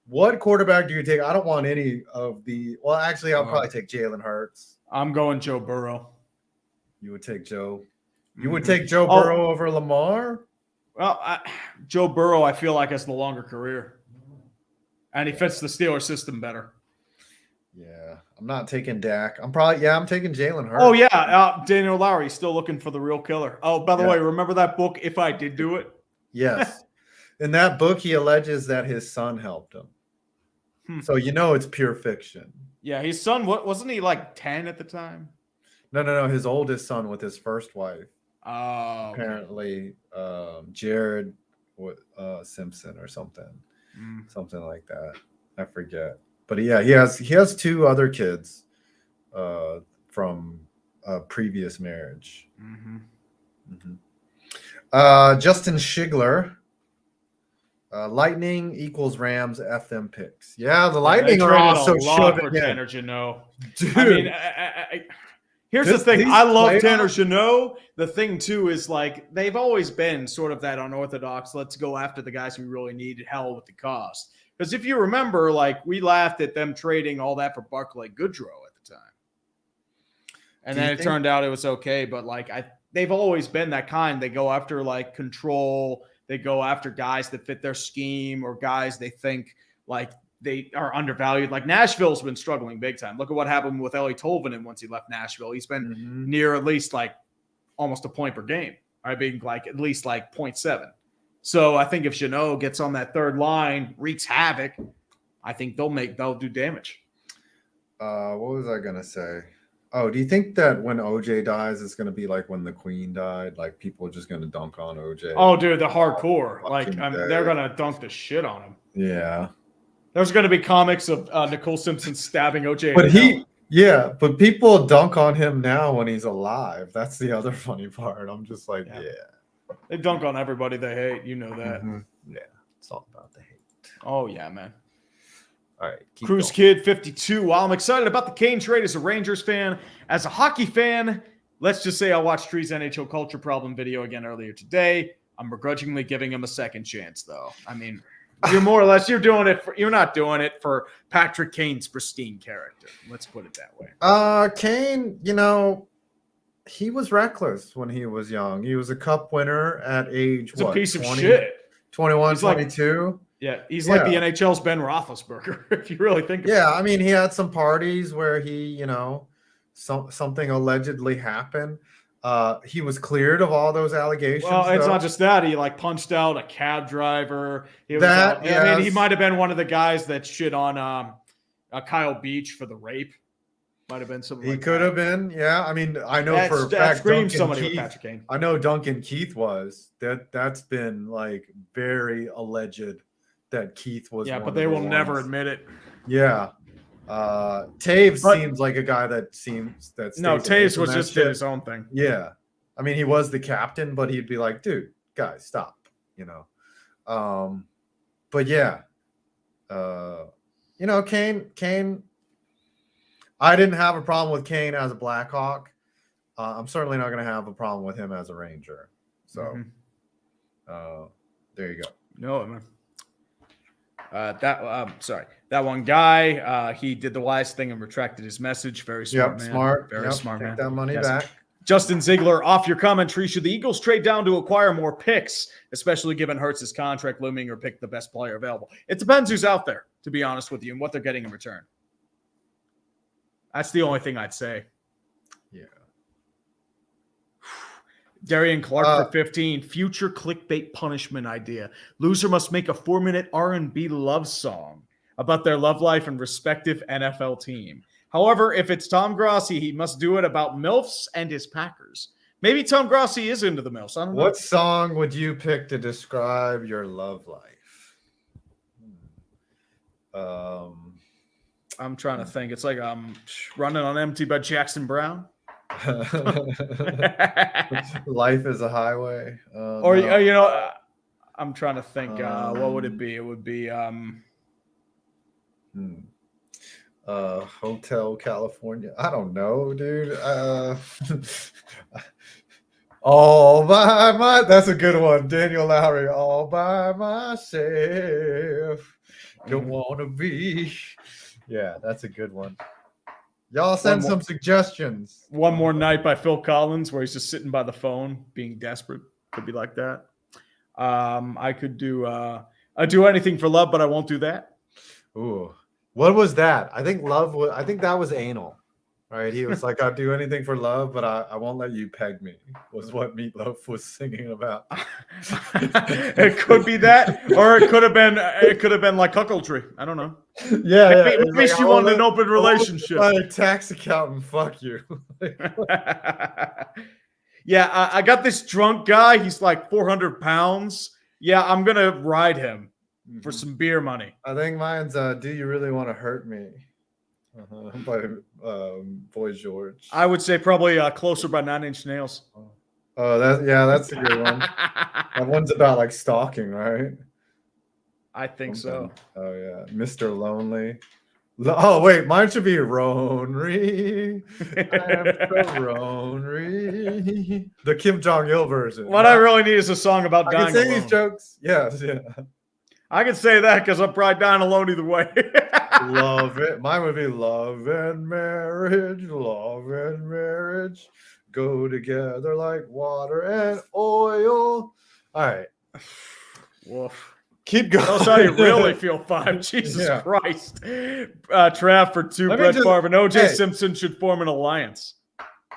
What quarterback do you take? I don't want any of the. Well, actually, I'll probably take Jalen Hurts. I'm going Joe Burrow. You would take Joe. You would take Joe Oh. Burrow over Lamar? Well, Joe Burrow, I feel like has the longer career, and he fits the Steelers system better. Yeah, I'm not taking Dak. I'm taking Jalen Hurts. Oh yeah, Daniel Lowry still looking for the real killer. Oh, by the Yeah. way, remember that book? If I Did Do It. Yes. In that book, he alleges that his son helped him. So you know it's pure fiction. Yeah, his son. What wasn't he like 10 at the time? No. His oldest son with his first wife. Oh, okay. Apparently, Jared Simpson or something, something like that. I forget. But yeah, he has 2 other kids from a previous marriage. Justin Shigler. Lightning equals Rams. F them picks. Yeah, the Lightning are also shoving in. Tanner Jeannot. Dude, I mean, here's the thing. these I love playoffs- Tanner Jeannot. The thing too is like they've always been sort of that unorthodox. Let's go after the guys we really need. Hell with the cost. Because if you remember, like we laughed at them trading all that for Barclay Goodrow at the time, and Do then you it think- turned out it was okay. But like they've always been that kind. They go after like control. They go after guys that fit their scheme or guys they think like they are undervalued. Like Nashville's been struggling big time. Look at what happened with Ellie Tolvanen once he left Nashville. He's been near at least like almost a point per game. I mean, like at least like 0.7. So I think if Jeannot gets on that third line, wreaks havoc, I think they'll do damage. What was I gonna say? Oh, do you think that when OJ dies, it's going to be like when the Queen died? Like people are just going to dunk on OJ? Oh, dude, the hardcore. Like, Fucking they're day. going to dunk the shit on him. Yeah. There's going to be comics of Nicole Simpson stabbing OJ. But but people dunk on him now when he's alive. That's the other funny part. I'm just like, yeah. They dunk on everybody they hate. You know that. Mhm. Yeah. It's all about the hate. Oh, yeah, man. All right. Cruise Kid 52. While I'm excited about the Kane trade as a Rangers fan, as a hockey fan, let's just say I watched Tree's NHL Culture Problem video again earlier today. I'm begrudgingly giving him a second chance, though. I mean, you're more or less, you're not doing it for Patrick Kane's pristine character. Let's put it that way. Kane, he was reckless when he was young. He was a cup winner at age, He's a piece of shit. 21, He's like- 22. He's like the NHL's Ben Roethlisberger, if you really think about it. I mean, he had some parties where he, something allegedly happened. He was cleared of all those allegations. Well, it's not just that. He punched out a cab driver. He might have been one of the guys that shit on Kyle Beach for the rape. Might have been something. He could have been. Yeah. I mean, I know for a fact Patrick Kane. I know Duncan Keith was. That's been very alleged that Keith was. Yeah, but they will never admit it. Yeah. Taves seems like a guy that Taves was just did his own thing. Yeah. I mean, he was the captain, but he'd be like, dude, guys, stop, but yeah, Kane, I didn't have a problem with Kane as a Blackhawk. I'm certainly not going to have a problem with him as a Ranger. So there you go. No, man. That one guy, he did the wise thing and retracted his message. Very smart, man. Very smart, man. Take that money back. Justin Ziegler, off your commentary. Should the Eagles trade down to acquire more picks, especially given Hurts' contract looming, or pick the best player available? It depends who's out there, to be honest with you, and what they're getting in return. That's the only thing I'd say. Yeah. Darian Clark for 15. Future clickbait punishment idea. Loser must make a 4-minute R&B love song about their love life and respective NFL team. However, if it's Tom Grossi, he must do it about MILFs and his Packers. Maybe Tom Grossi is into the MILFs. I don't know. What song would you pick to describe your love life? I'm trying to think. It's like Running on Empty by Jackson Brown. Life is a highway. I'm trying to think. What would it be? It would be Hotel California. I don't know, dude. All by my. That's a good one. Daniel Lowry. All by myself. Don't want to be. Yeah, that's a good one. Y'all send some suggestions. One More Night by Phil Collins, where he's just sitting by the phone being desperate. Could be like that. I could do I do anything for love, but I won't do that. Ooh. What was that? I think that was anal. Right? He was like, I'll do anything for love, but I won't let you peg me, was what Meatloaf was singing about. It could be that, or it could have been like cuckoldry. I don't know. Yeah. Maybe she wanted an open relationship. Like tax accountant, fuck you. Yeah, I got this drunk guy. He's like 400 pounds. Yeah, I'm going to ride him for some beer money. I think mine's Do You Really Want to Hurt Me? By Boy George. I would say probably Closer by 9 Inch Nails. Oh, that's a good one. That one's about like stalking, right? I think so. Oh yeah, Mr. Lonely. Oh wait, mine should be Ronry. I am so Ronry. The Kim Jong-il version. What I really need is a song about dying I can say alone. these jokes. Yes, yeah. I can say that because I'm probably dying alone either way. Love it. Mine would be love and marriage. Love and marriage go together like water and oil. All right. Woof. Keep going. That's how you really feel, Five. Jesus Christ. Trav for 2. Brett Favre and OJ Simpson should form an alliance.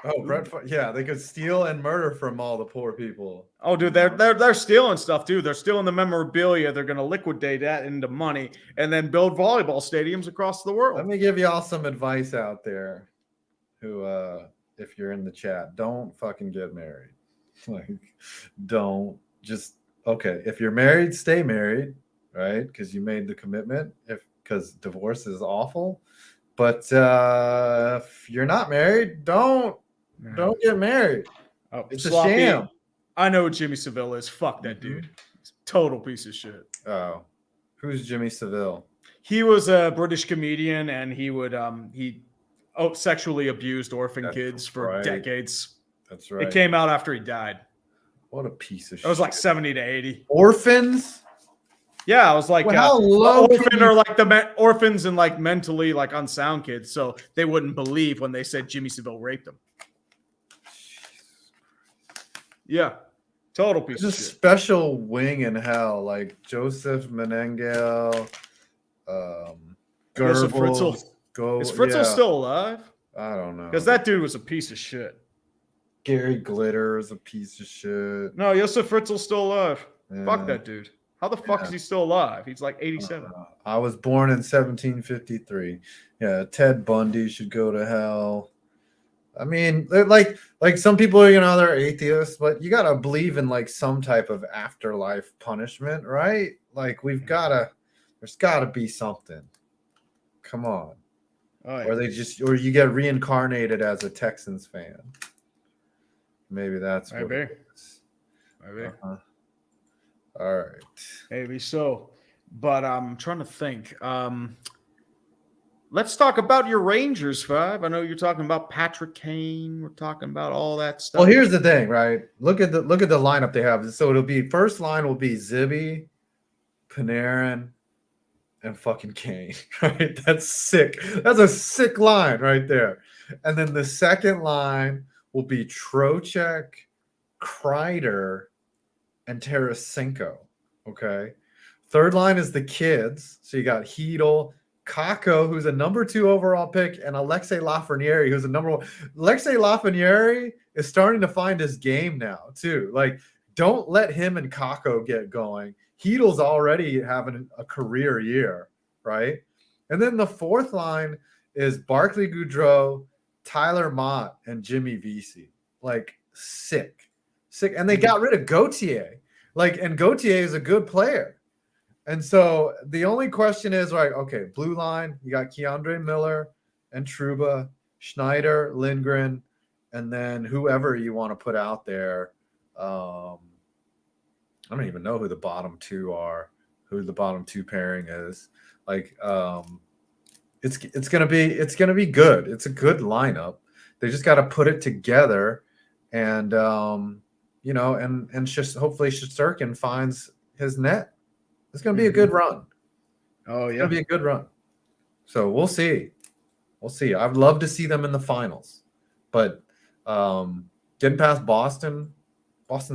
Oh, Brett Favre. Yeah, they could steal and murder from all the poor people. Oh, dude, they're stealing stuff, too. They're stealing the memorabilia. They're going to liquidate that into money and then build volleyball stadiums across the world. Let me give y'all some advice out there. who, if you're in the chat, don't fucking get married. Like, don't just okay. If you're married, stay married, right? Because you made the commitment. Because divorce is awful. But if you're not married, don't get married. Oh, It's sloppy. a sham. I know who Jimmy Seville is. Fuck that dude. He's a total piece of shit. Oh, who's Jimmy Seville? He was a British comedian, and he would sexually abused orphan kids for decades. That's right. It came out after he died. What a piece of shit. It was like 70 to 80. Orphans? Yeah, I was like, how low orphan or like the orphans and like mentally like unsound kids, so they wouldn't believe when they said Jimmy Seville raped them. Yeah, total piece There's of a shit. special wing in hell, like Joseph Menengel, Joseph Fritzl. Is Fritzl still alive? I don't know. Because that dude was a piece of shit. Gary Glitter is a piece of shit. No, Josef Fritzl's still alive. Yeah. Fuck that dude. How the fuck is he still alive? He's like 87. I was born in 1753. Yeah, Ted Bundy should go to hell. I mean, like some people, they're atheists, but you gotta believe in like some type of afterlife punishment, right? Like there's gotta be something. Come on. Oh, yeah. Or you get reincarnated as a Texans fan. Maybe that's what it is. Maybe. All right. Maybe so. But I'm trying to think. Let's talk about your Rangers, Five. I know you're talking about Patrick Kane. We're talking about all that stuff. Well, here's the thing, right? Look at the lineup they have. So it'll be first line will be Zibby, Panarin, and fucking Kane. Right? That's sick. That's a sick line right there. And then the second line will be Trocheck, Kreider, and Tarasenko. Okay. Third line is the kids. So you got Hedel, Kakko, who's a number 2 overall pick, and Alexei Lafreniere, who's a number 1. Alexei Lafreniere is starting to find his game now, too. Like, don't let him and Kakko get going. Hedel's already having a career year, right? And then the fourth line is Barclay Goodrow, Tyler Mott, and Jimmy Vesey. Like, sick. And they got rid of Gauthier. And Gauthier is a good player. And so the only question is, right, okay, blue line, you got Keandre Miller and Trouba, Schneider, Lindgren, and then whoever you want to put out there. I don't even know who the bottom two are, who the bottom two pairing is. It's gonna be good. It's a good lineup. They just got to put it together, and and just hopefully Shesterkin finds his net. It's going to be a good run. Oh, yeah. It's going to be a good run. So we'll see. I'd love to see them in the finals. But getting past Boston's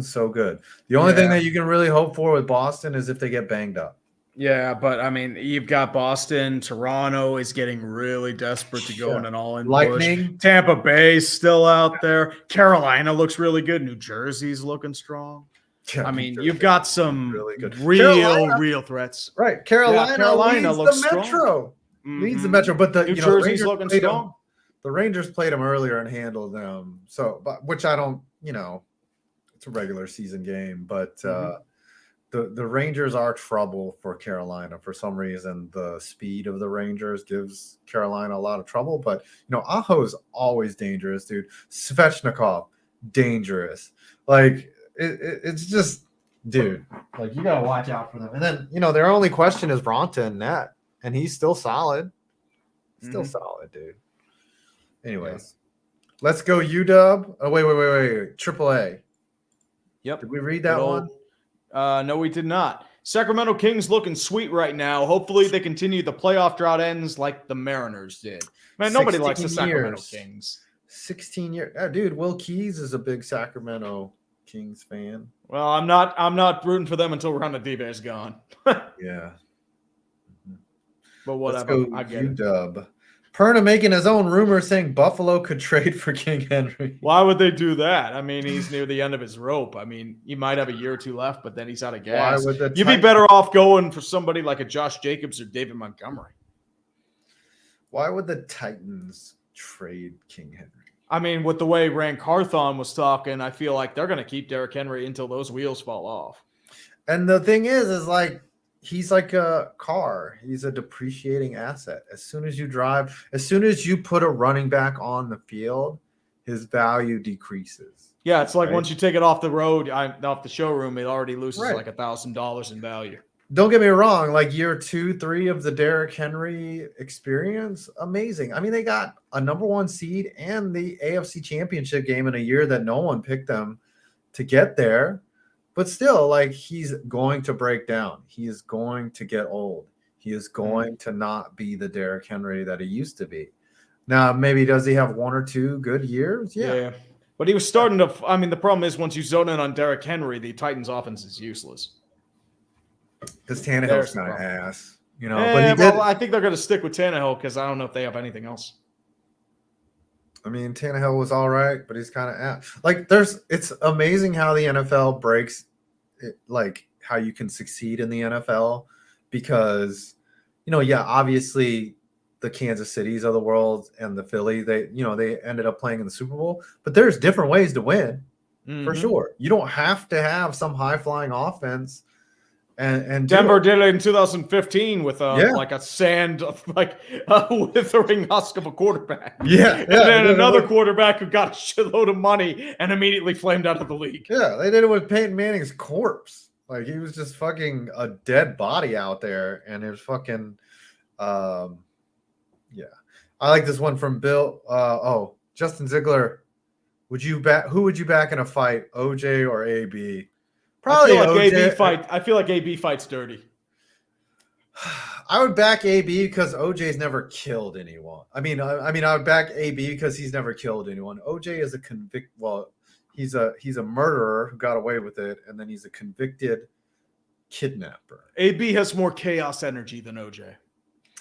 so good. The only thing that you can really hope for with Boston is if they get banged up. Yeah, but I mean, you've got Boston. Toronto is getting really desperate to go in an all-in Lightning. push. Tampa Bay's still out there. Carolina looks really good. New Jersey's looking strong. Yeah, I mean, you've got some really good. real threats. Right. Carolina leads looks the Metro. Strong. Leads the Metro, but the New Jersey's looking strong. The Rangers played them earlier and handled them. So, which I don't, it's a regular season game, but the Rangers are trouble for Carolina for some reason. The speed of the Rangers gives Carolina a lot of trouble, but Aho's always dangerous, dude. Svechnikov, dangerous. It's just, dude, you gotta watch out for them. And then their only question is Ronta in net, and he's still solid. Solid, dude. Anyways, let's go UW. Oh, wait. AAA. Yep. Did we read that one? No, we did not. Sacramento Kings looking sweet right now. Hopefully they continue. The playoff drought ends like the Mariners did. Man, nobody likes the Sacramento Kings. 16 years. Oh, dude, Will Keys is a big Sacramento Kings fan. Well, I'm not rooting for them until Ronda is gone. Yeah. But whatever. Let's go I get it. UW. Perna making his own rumor saying Buffalo could trade for King Henry. Why would they do that? I mean, he's near the end of his rope. I mean, he might have a year or two left, but then he's out of gas. You'd be better off going for somebody like a Josh Jacobs or David Montgomery. Why would the Titans trade King Henry. I mean, with the way Rand Carthon was talking, I feel like they're going to keep Derrick Henry until those wheels fall off. And the thing is like he's like a car. He's a depreciating asset. As soon as you put a running back on the field, his value decreases. Yeah, it's like right? once you take it off the road, off the showroom, it already loses Right. like $1,000 in value. Don't get me wrong, like year 2, 3 of the Derrick Henry experience, amazing. I mean, they got a number 1 seed and the AFC Championship game in a year that no one picked them to get there. But still, like, he's going to break down. He is going to get old. He is going to not be the Derrick Henry that he used to be. Now, maybe does he have 1 or 2 good years? Yeah. But he was starting to – I mean, the problem is once you zone in on Derrick Henry, the Titans' offense is useless. Because Tannehill's kind of ass. You know, but he did. Well, I think they're going to stick with Tannehill because I don't know if they have anything else. I mean, Tannehill was all right, but he's kind of ass. Like, it's amazing how the NFL breaks it, like how you can succeed in the NFL because, you know, yeah, obviously the Kansas Cities of the world and the Philly, they ended up playing in the Super Bowl, but there's different ways to win for sure. You don't have to have some high flying offense. And Denver did it in 2015 with like a withering husk of a quarterback. And then another quarterback who got a shitload of money and immediately flamed out of the league. Yeah, they did it with Peyton Manning's corpse. Like he was just fucking a dead body out there, and it was fucking. I like this one from Bill. Justin Ziegler. Who would you back in a fight, OJ or AB? Probably I feel like AB fights dirty. I would back AB because OJ's never killed anyone. I would back AB because he's never killed anyone. OJ is a he's a murderer who got away with it, and then he's a convicted kidnapper. AB has more chaos energy than OJ.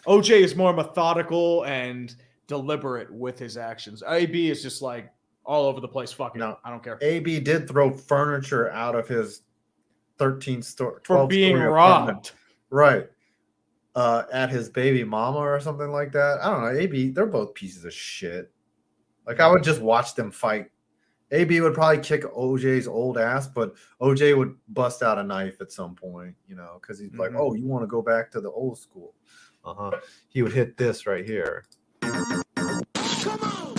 OJ is more methodical and deliberate with his actions. AB is just like all over the place. Fuck it. No, I don't care. AB did throw furniture out of his 12 for being robbed. Right. At his baby mama or something like that. I don't know. AB, they're both pieces of shit. Like, I would just watch them fight. AB would probably kick OJ's old ass, but OJ would bust out a knife at some point, you know, because he's like, oh, you want to go back to the old school. He would hit this right here. Come on!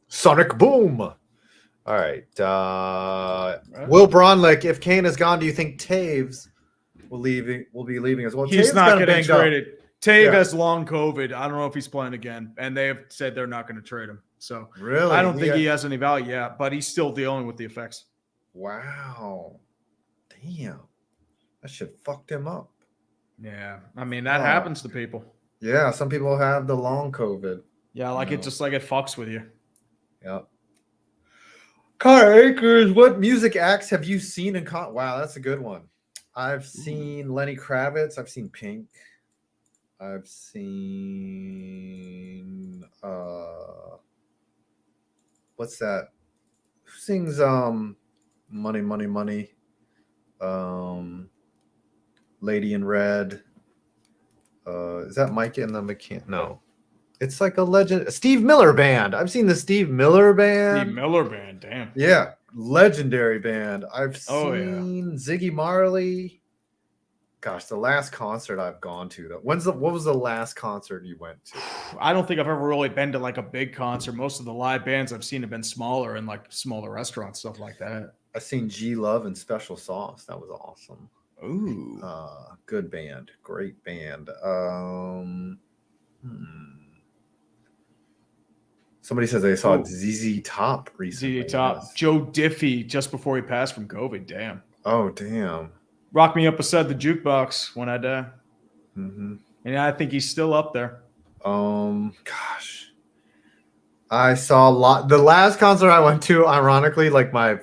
Sonic boom. All right. Will Bronlick, if Kane is gone, do you think Taves will be leaving as well? He's Taves not getting traded. Taves has long COVID. I don't know if he's playing again, and they have said they're not going to trade him. So really, I don't think he has any value yet, but he's still dealing with the effects. Wow. Damn. That shit fucked him up. Yeah. I mean, that happens to people. Yeah. Some people have the long COVID. Yeah. Like it fucks with you. Yep. Car Akers, what music acts have you seen in Wow, that's a good one. I've seen Lenny Kravitz. I've seen Pink. I've seen what's that? Who sings Money, Money, Money? Lady in Red. Is that Mike and the Mechanic? No. It's like a legend. Steve Miller Band. I've seen the Steve Miller Band. Steve Miller Band, damn. Yeah, legendary band. I've seen Ziggy Marley. Gosh, the last concert I've gone to. What was the last concert you went to? I don't think I've ever really been to like a big concert. Most of the live bands I've seen have been smaller and like smaller restaurants, stuff like that. I've seen G Love and Special Sauce. That was awesome. Ooh. Good band. Great band. Somebody says they saw ZZ Top recently. ZZ Top. Yes. Joe Diffie just before he passed from COVID. Damn. Oh, damn. Rock Me Up Beside the Jukebox when I die. Mm-hmm. And I think he's still up there. Gosh. I saw a lot. The last concert I went to, ironically, like I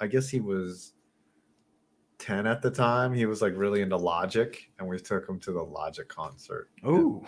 guess he was 10 at the time. He was like really into Logic, and we took him to the Logic concert. Ooh.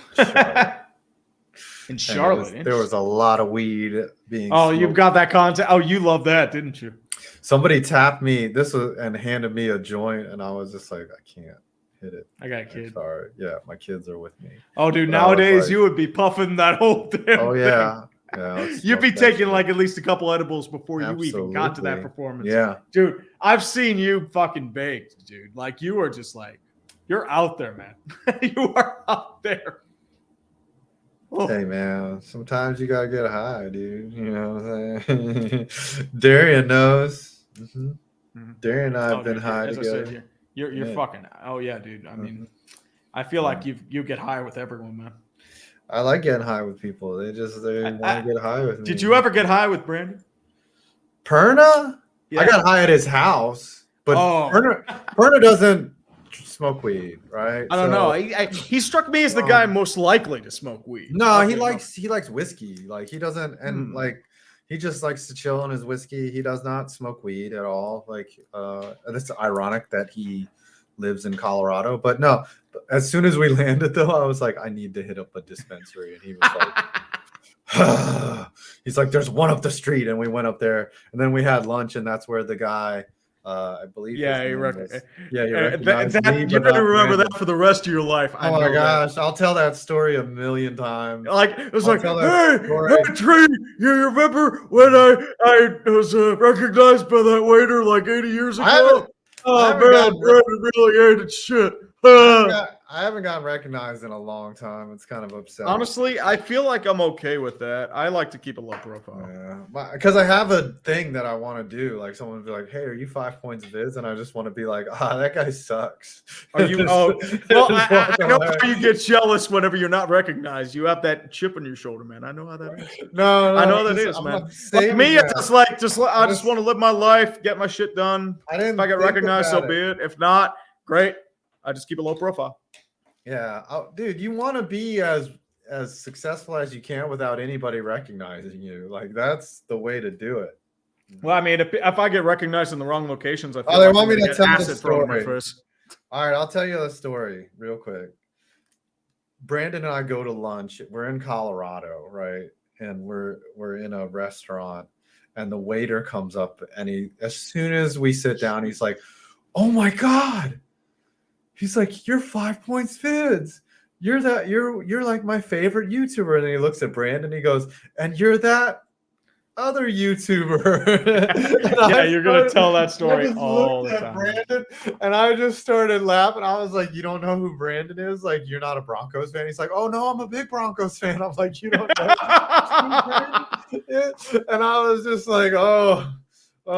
In Charlotte. There was a lot of weed being smoked. You've got that content. Oh, you love that, didn't you? Somebody tapped me and handed me a joint, and I was just like, I can't hit it. I got a kid. Sorry. Yeah, my kids are with me. Oh, dude, But I was nowadays like- you would be puffing that whole damn Oh thing. yeah. Yeah. let's You'd be smoke that taking shit. like at least a couple edibles before you even got to that Absolutely. performance. Yeah. Dude, I've seen you fucking baked, dude. Like you are just like, you're out there, man. You are out there. Oh. Hey man, sometimes you gotta get high, dude. You know what I'm saying? Darian knows. Mhm. Mhm. Darian and I have been dude, high as I together. said, you're Yeah. fucking. Oh yeah, dude. I mean, Mhm. I feel like you get high with everyone, man. I like getting high with people. They want to get high with me. Did you ever get high with Brandon? Perna? Yeah. I got high at his house, but Oh. Perna doesn't smoke weed, right? I don't know. He struck me as the guy most likely to smoke weed. No, Okay, he likes whiskey. Like he doesn't, and like he just likes to chill on his whiskey. He does not smoke weed at all. Like it's ironic that he lives in Colorado, but no. As soon as we landed, though, I was like, I need to hit up a dispensary, and he was like, he's like, there's one up the street, and we went up there, and then we had lunch, and that's where the guy, I believe, Yeah, his you name recognized. was- yeah, you recognized me, You but better not remember Brandon. that for the rest of your life. I Oh my know that. gosh, I'll tell that story a million times. Like it was I'll like, tell that hey, story. hey, Tree, you remember when I was recognized by that waiter like 80 years I haven't- ago? Oh haven't man, gotten- Brandon really hated shit. I haven't gotten recognized in a long time. It's kind of upsetting. Honestly, I feel like I'm okay with that. I like to keep a low profile. Yeah, because I have a thing that I want to do. Like someone would be like, "Hey, are you 5 points vids?" And I just want to be like, that guy sucks." Are you? Oh, well, I know how you get jealous whenever you're not recognized. You have that chip on your shoulder, man. I know how that is. No, I know that just- is, I'm man. not saying Like me, it's that. just like, I just want to live my life, get my shit done. I didn't. If I get think recognized, so about be it. If not, great. I just keep a low profile. Yeah, dude, you want to be as successful as you can without anybody recognizing you. Like that's the way to do it. Well, I mean, if I get recognized in the wrong locations, I feel they like want I'm me gonna to get tell the acid thrown in my story. face. All right, I'll tell you the story real quick. Brandon and I go to lunch. We're in Colorado, right? And we're in a restaurant, and the waiter comes up, and as soon as we sit down, he's like, "Oh my god!" He's like, "You're 5 points vids. You're like my favorite YouTuber." And then he looks at Brandon. He goes, "And you're that other YouTuber." Yeah, you're gonna tell that story I just all looked the at time. Brandon, and I just started laughing. I was like, "You don't know who Brandon is? Like, you're not a Broncos fan?" He's like, "Oh no, I'm a big Broncos fan." I'm like, "You don't know?" And I was just like, "Oh,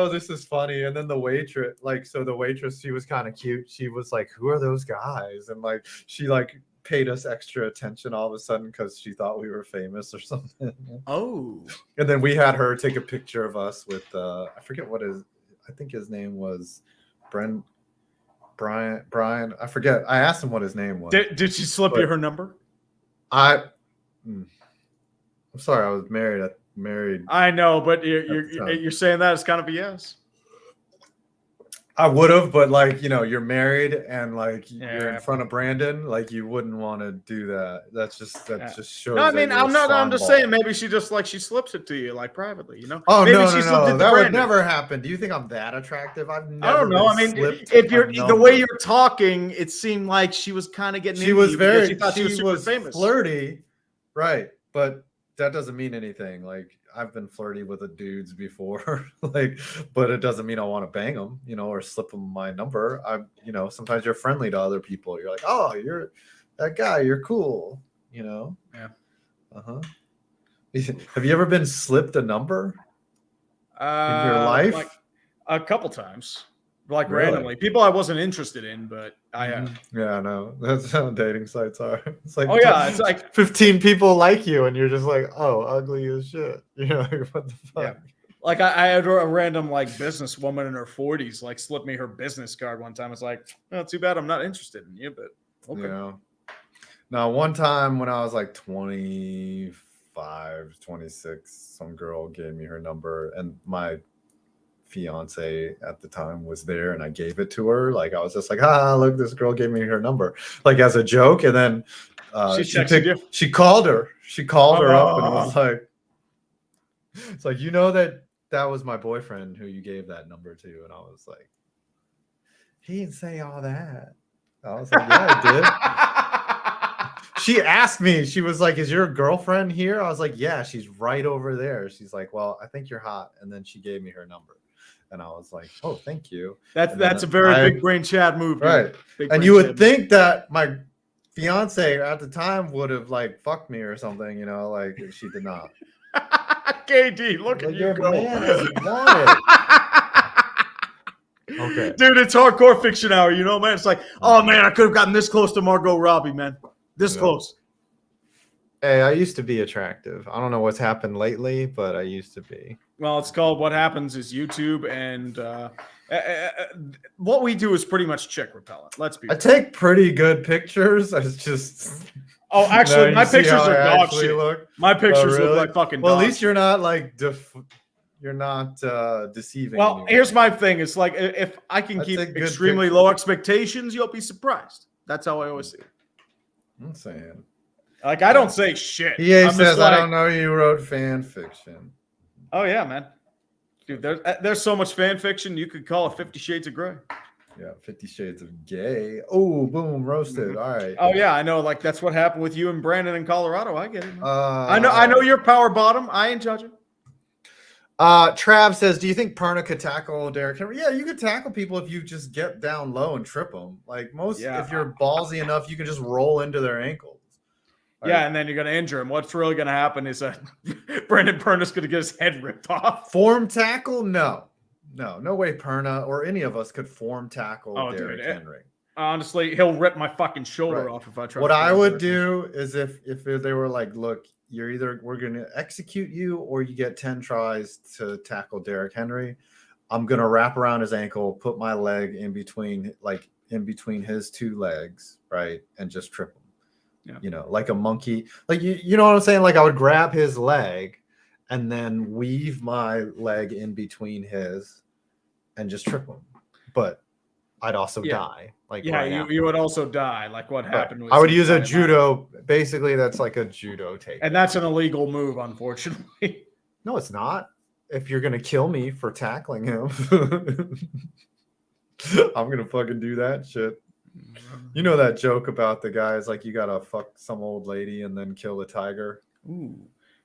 this is funny." And then the waitress, she was kind of cute. She was like, "Who are those guys?" And like, she like paid us extra attention all of a sudden because she thought we were famous or something. Oh, And then we had her take a picture of us with I forget I think his name was Brian. I forget. I asked him what his name was. did she slip you her number? I'm sorry, I was married. I know, but the time. you're saying that it's kind of a yes. I would have, but like, you're married and like you're in Yeah. front of Brandon, like you wouldn't want to do that. That just shows. No, I that mean, you're I'm just slime saying ball. maybe she slips it to you like privately, Oh maybe no, she no, slipped it no! to That would Brandon. never happen. Do you think I'm that attractive? I've never. I don't know. I been mean, slipped if you're a the number. way you're talking, it seemed like she was kind of getting. She into was you because very. She thought she was super famous. Flirty, right? But that doesn't mean anything. Like I've been flirty with dudes before, like, but it doesn't mean I want to bang them, or slip them my number. Sometimes you're friendly to other people. You're like, oh, you're that guy. You're cool. Yeah. Have you ever been slipped a number in your life? Like a couple times, like Really? randomly. People I wasn't interested in, but I have. Yeah, no, that's how dating sites are. It's like, Oh yeah, it's like 15 people like you, and you're just like, oh, ugly as shit. What the fuck? Yeah. Like I had a random like businesswoman in her 40s like slip me her business card one time. It's like, oh, too bad I'm not interested in you, but okay. Now, one time when I was like 25, 26, some girl gave me her number, and my fiance at the time was there, and I gave it to her. Like I was just like, look, this girl gave me her number, like as a joke. And then she called her. She called her up and was like, it's like, that that was my boyfriend who you gave that number to, and I was like, he didn't say all that. I was like, yeah, I did. She asked me, she was like, is your girlfriend here? I was like, yeah, she's right over there. She's like, well, I think you're hot. And then she gave me her number. And I was like, oh, thank you. That's a very big brain Chad move. Right. And you would think that my fiance at the time would have like fucked me or something, you know, like she did not. KD, look at you go. Man is wanted. Okay. Dude, it's hardcore fiction hour, you know, man. It's like, oh man, I could have gotten this close to Margot Robbie, man. This close. Hey, I used to be attractive. I don't know what's happened lately, but I used to be. Well, it's called What Happens is YouTube, and what we do is pretty much chick repellent. Let's be I take pretty good pictures. It's just Oh, actually, No, my you see pictures how are I dog actually shit. look? My pictures really? look like fucking Well, dog at least you're not like you're not deceiving. Well, anyone. here's my thing. It's like if I can I keep take good extremely pictures. low expectations, you'll be surprised. That's how I always see it. I'm saying. Like, I don't say shit. EA I'm just says, like, I don't know you wrote fan fiction. Oh, yeah, man. Dude, there's so much fan fiction, you could call it 50 Shades of Grey. Yeah, 50 Shades of Gay. Oh, boom, roasted. All right. Oh, yeah, I know. Like, that's what happened with you and Brandon in Colorado. I get it. Man. I I know you're power bottom. I ain't judging. Trav says, do you think Perna could tackle Derrick Henry? Yeah, you could tackle people if you just get down low and trip them. Like if you're ballsy enough, you can just roll into their ankles. Yeah, and then you're going to injure him. What's really going to happen is that Brandon Perna's going to get his head ripped off. Form tackle? No way Perna or any of us could form tackle Derrick Henry. Honestly, he'll rip my fucking shoulder off if I try. What I would do is if they were like, look, we're going to execute you or you get 10 tries to tackle Derrick Henry. I'm going to wrap around his ankle, put my leg in between his two legs, right? And just trip him. Yeah. You know, like a monkey. Like, you know what I'm saying? Like I would grab his leg and then weave my leg in between his and just trip him. But I'd also die. Like you would also die. Like what happened was I would use a judo. Basically, that's like a judo take. And that's an illegal move, unfortunately. No, it's not. If you're gonna kill me for tackling him, I'm gonna fucking do that shit. You know that joke about the guys like you gotta fuck some old lady and then kill the tiger? Ooh.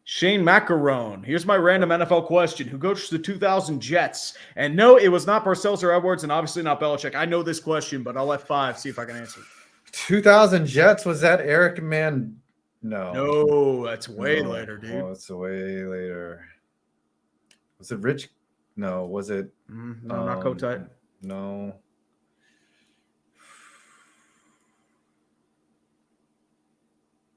Shane Macarone. Here's my random NFL question. Who coached the 2000 Jets? And no, it was not Parcells or Edwards and obviously not Belichick. I know this question, but I'll let 5 see if I can answer. 2000 Jets, was that Eric No. No, that's way later, dude. Oh, it's way later. Was it Rich? No, was it? No, not Kotite. No.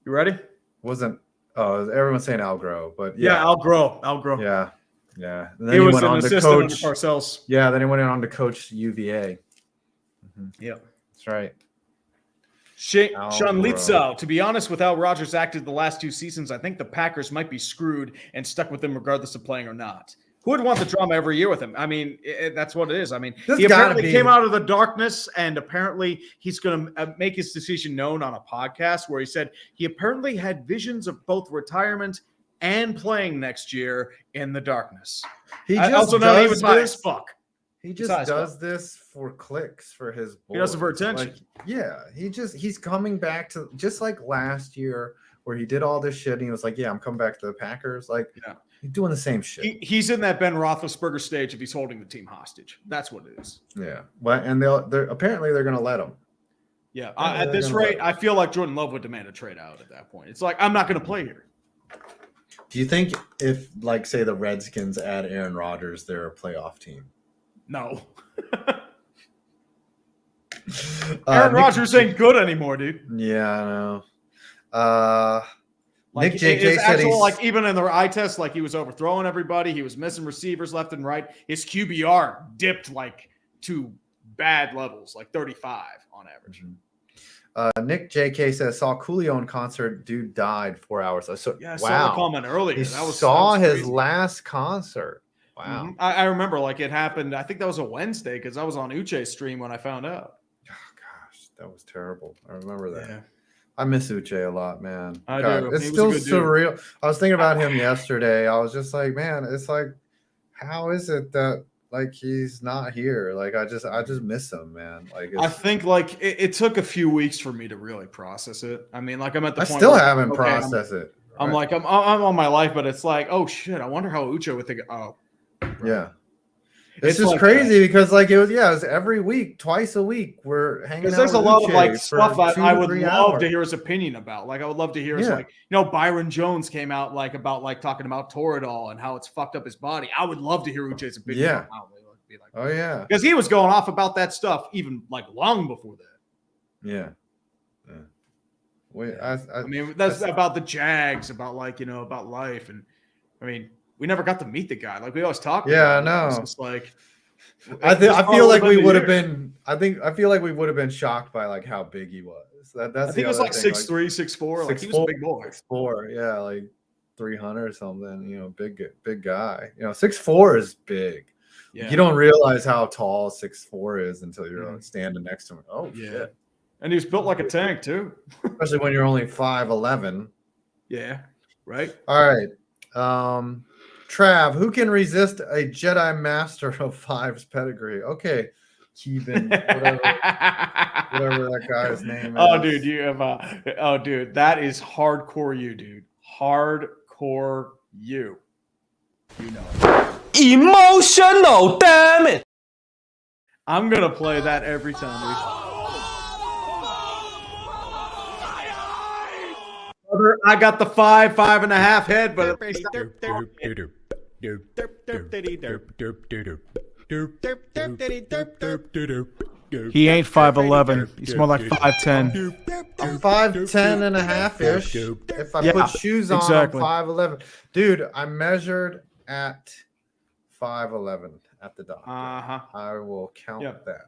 You ready? Wasn't. Oh, everyone's saying Al Groh, but yeah, Al Groh. Yeah. And then he was went an on to assistant coach under Parcells. Yeah, then he went on to coach UVA. Mm-hmm. Yeah, that's right. Sean Litzow. To be honest, with how Rodgers acted the last 2 seasons, I think the Packers might be screwed and stuck with him regardless of playing or not. Who would want the drama every year with him? I mean, that's what it is. I mean, he apparently came out of the darkness, and apparently he's going to make his decision known on a podcast where he said he apparently had visions of both retirement and playing next year in the darkness. He I also know he was high as fuck. He just does this for clicks for his boys. He does it for attention. He's coming back to just like last year where he did all this shit and he was like, yeah, I'm coming back to the Packers. Like, he's doing the same shit. He's in that Ben Roethlisberger stage if he's holding the team hostage. That's what it is. Yeah. Well, and they're apparently going to let him. Yeah. At this rate, I feel like Jordan Love would demand a trade out at that point. It's like, I'm not going to play here. Do you think if, like, say the Redskins add Aaron Rodgers, they're a playoff team? No. Aaron Rodgers ain't good anymore, dude. Yeah, I know. Like, Nick JK said he's like even in the eye test, like he was overthrowing everybody. He was missing receivers left and right. His QBR dipped like to bad levels, like 35 on average. Nick JK says saw Coolio in concert. Dude died 4 hours. So I saw the comment earlier. He that was his crazy. last concert. Wow. Mm-hmm. I remember like it happened. I think that was a Wednesday because I was on Uche's stream when I found out. Oh gosh, that was terrible. I remember that. Yeah. I miss Uche a lot, man. I do. It's still surreal. I was thinking about him yesterday. I was just like, man, it's like, how is it that like he's not here? Like I just miss him, man. Like I think like it took a few weeks for me to really process it. I mean, like I'm at the I point still where, haven't okay, processed it. I'm right? like I'm on my life, but it's like, oh shit, I wonder how Uche would think. Oh, Yeah. It's just like crazy because like it was every week, twice a week we're hanging out. because there's a with lot of like Uche stuff for I 2 to would 3 love hours. to hear his opinion about. Like I would love to hear his Yeah. like, Byron Jones came out like about like talking about Toradol and how it's fucked up his body. I would love to hear Uche's opinion. Yeah. On how they would be like, Oh yeah. because he was going off about that stuff even like long before that. Yeah. Wait, I mean, that's about the Jags, about like, about life. And I mean, we never got to meet the guy. Like we always talk. Yeah, about I it. It's know. just like, I feel like we would have been. been. I feel like we would have been shocked by like how big he was. That's I think it was like 6'3", 6'4". Like he was a big boy. 6'4", yeah, like 300 or something. Big guy. 6'4" is big. Yeah. You don't realize how tall 6'4" is until you're standing next to him. Oh Yeah. shit! And he was built like a tank too. Especially when you're only 5'11". Yeah. Right. All right. Trav, who can resist a Jedi Master of Five's pedigree? Okay, Keeban, whatever that guy's name is. Oh, dude, you have dude, that is hardcore you, dude. Hardcore you. You know it. Emotional, damn it. I'm gonna play that every time, dude. I got the 5.5 head, but he ain't 5'11". He's more like 5'10". I'm 5'10 and a half-ish. If I put shoes on, exactly. I'm 5'11". Dude, I measured at 5'11 at the doctor. Uh-huh. I will count that.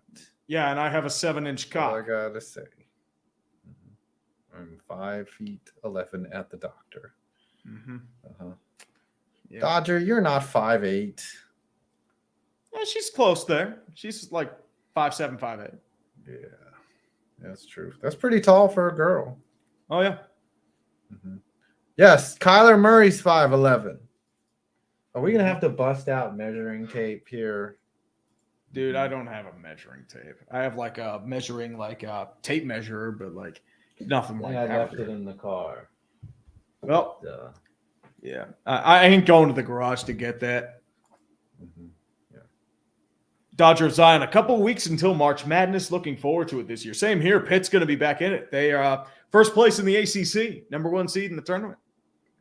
Yeah, and I have a 7-inch That's all I cock. gotta say. I'm 5'11" at the doctor. Mm-hmm. Yeah. Dodger, you're not 5'8". Yeah, she's close there. She's like 5'7", 5'8". Yeah, that's true. That's pretty tall for a girl. Oh yeah. Mm-hmm. Yes, Kyler Murray's 5'11". Are we gonna have to bust out measuring tape here? Dude, I don't have a measuring tape. I have like a measuring tape measurer, but like nothing like that. I left it in the car. Well, yeah, I ain't going to the garage to get that. Mm-hmm. Yeah. Dodger Zion, a couple of weeks until March Madness. Looking forward to it this year. Same here. Pitt's going to be back in it. They are first place in the ACC, number 1 seed in the tournament,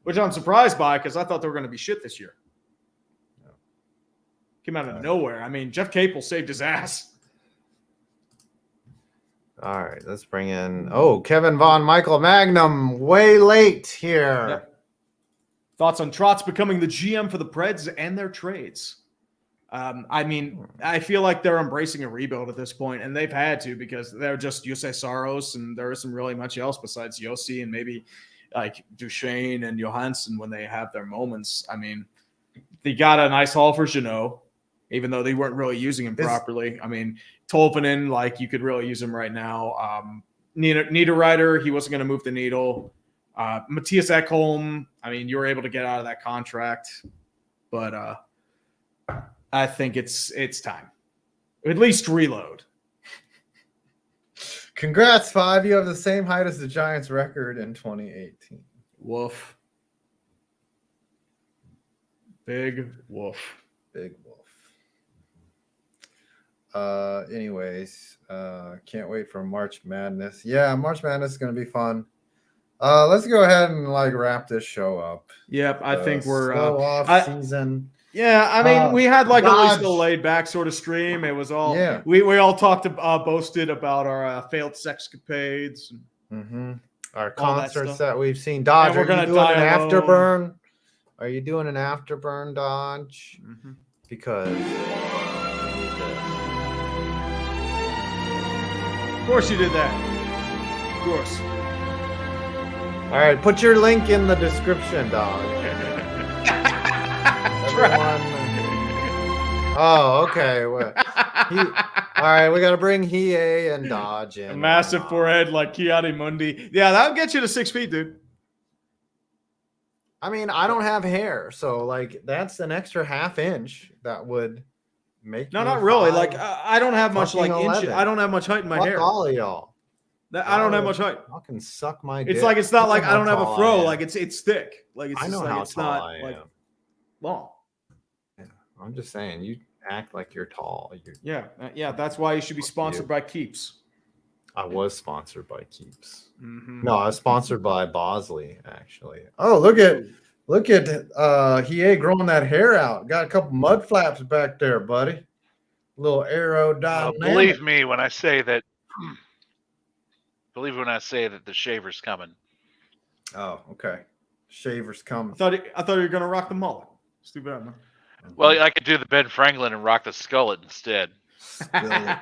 which I'm surprised by because I thought they were going to be shit this year. Came out of nowhere. I mean, Jeff Capel saved his ass. All right, let's bring in Kevin Von Michael Magnum, way late here. Yep. Thoughts on Trotz becoming the GM for the Preds and their trades? I mean, I feel like they're embracing a rebuild at this point, and they've had to because they're just Jussi Saros, and there isn't really much else besides Jussi and maybe like Duchesne and Johansson when they have their moments. I mean, they got a nice haul for Jeannot, even though they weren't really using him properly. I mean, Tolvanen, like you could really use him right now. Niederreiter, he wasn't going to move the needle. Matthias Ekholm, I mean, you were able to get out of that contract, but I think it's time. At least reload. Congrats, Five. You have the same height as the Giants record in 2018. Woof. Big woof. Big wolf. Anyways, can't wait for March Madness. Yeah, March Madness is going to be fun. Let's go ahead and wrap this show up. Yep, I think we're off season. Yeah, I mean, we had at least a Rodgers. laid back sort of stream. It was all Yeah. we all talked boasted about our failed sexcapades. Mm-hmm. Our All that concerts stuff. that we've seen. Dodge, we're are gonna you doing an die alone. afterburn? Are you doing an afterburn, Dodge? Mm-hmm. Because Of course you did that. Of course. all right, put your link in the description, dog. Everyone. Oh, okay. Well, all right, we got to bring Hiei and Dodge in. A massive forehead like Kiadi Mundi. Yeah, that'll get you to 6 feet, dude. I mean, I don't have hair, so like that's an extra half inch that would make No, me not really. 5, Like I don't have much fucking like inch. 11. I don't have much height in my Fuck hair. all of y'all. I don't have much height. Y'all can suck my dick. It's like it's not like I don't have a How tall fro. I am. Like it's thick. Like it's I just know like how it's tall not I like am. long. Yeah, I'm just saying, you act like you're tall. Yeah. That's why you should be sponsored by Keeps. I was sponsored by Keeps. Mm-hmm. No, I was sponsored by Bosley, actually. Oh, look at Hiei growing that hair out. Got a couple mud flaps back there, buddy. Little aerodynamic. Believe me when I say that. Believe me when I say that the shaver's coming. Oh, okay. Shaver's coming. I thought you were gonna rock the mullet. It's too bad, man. Well, I could do the Ben Franklin and rock the skullet instead. Skullet.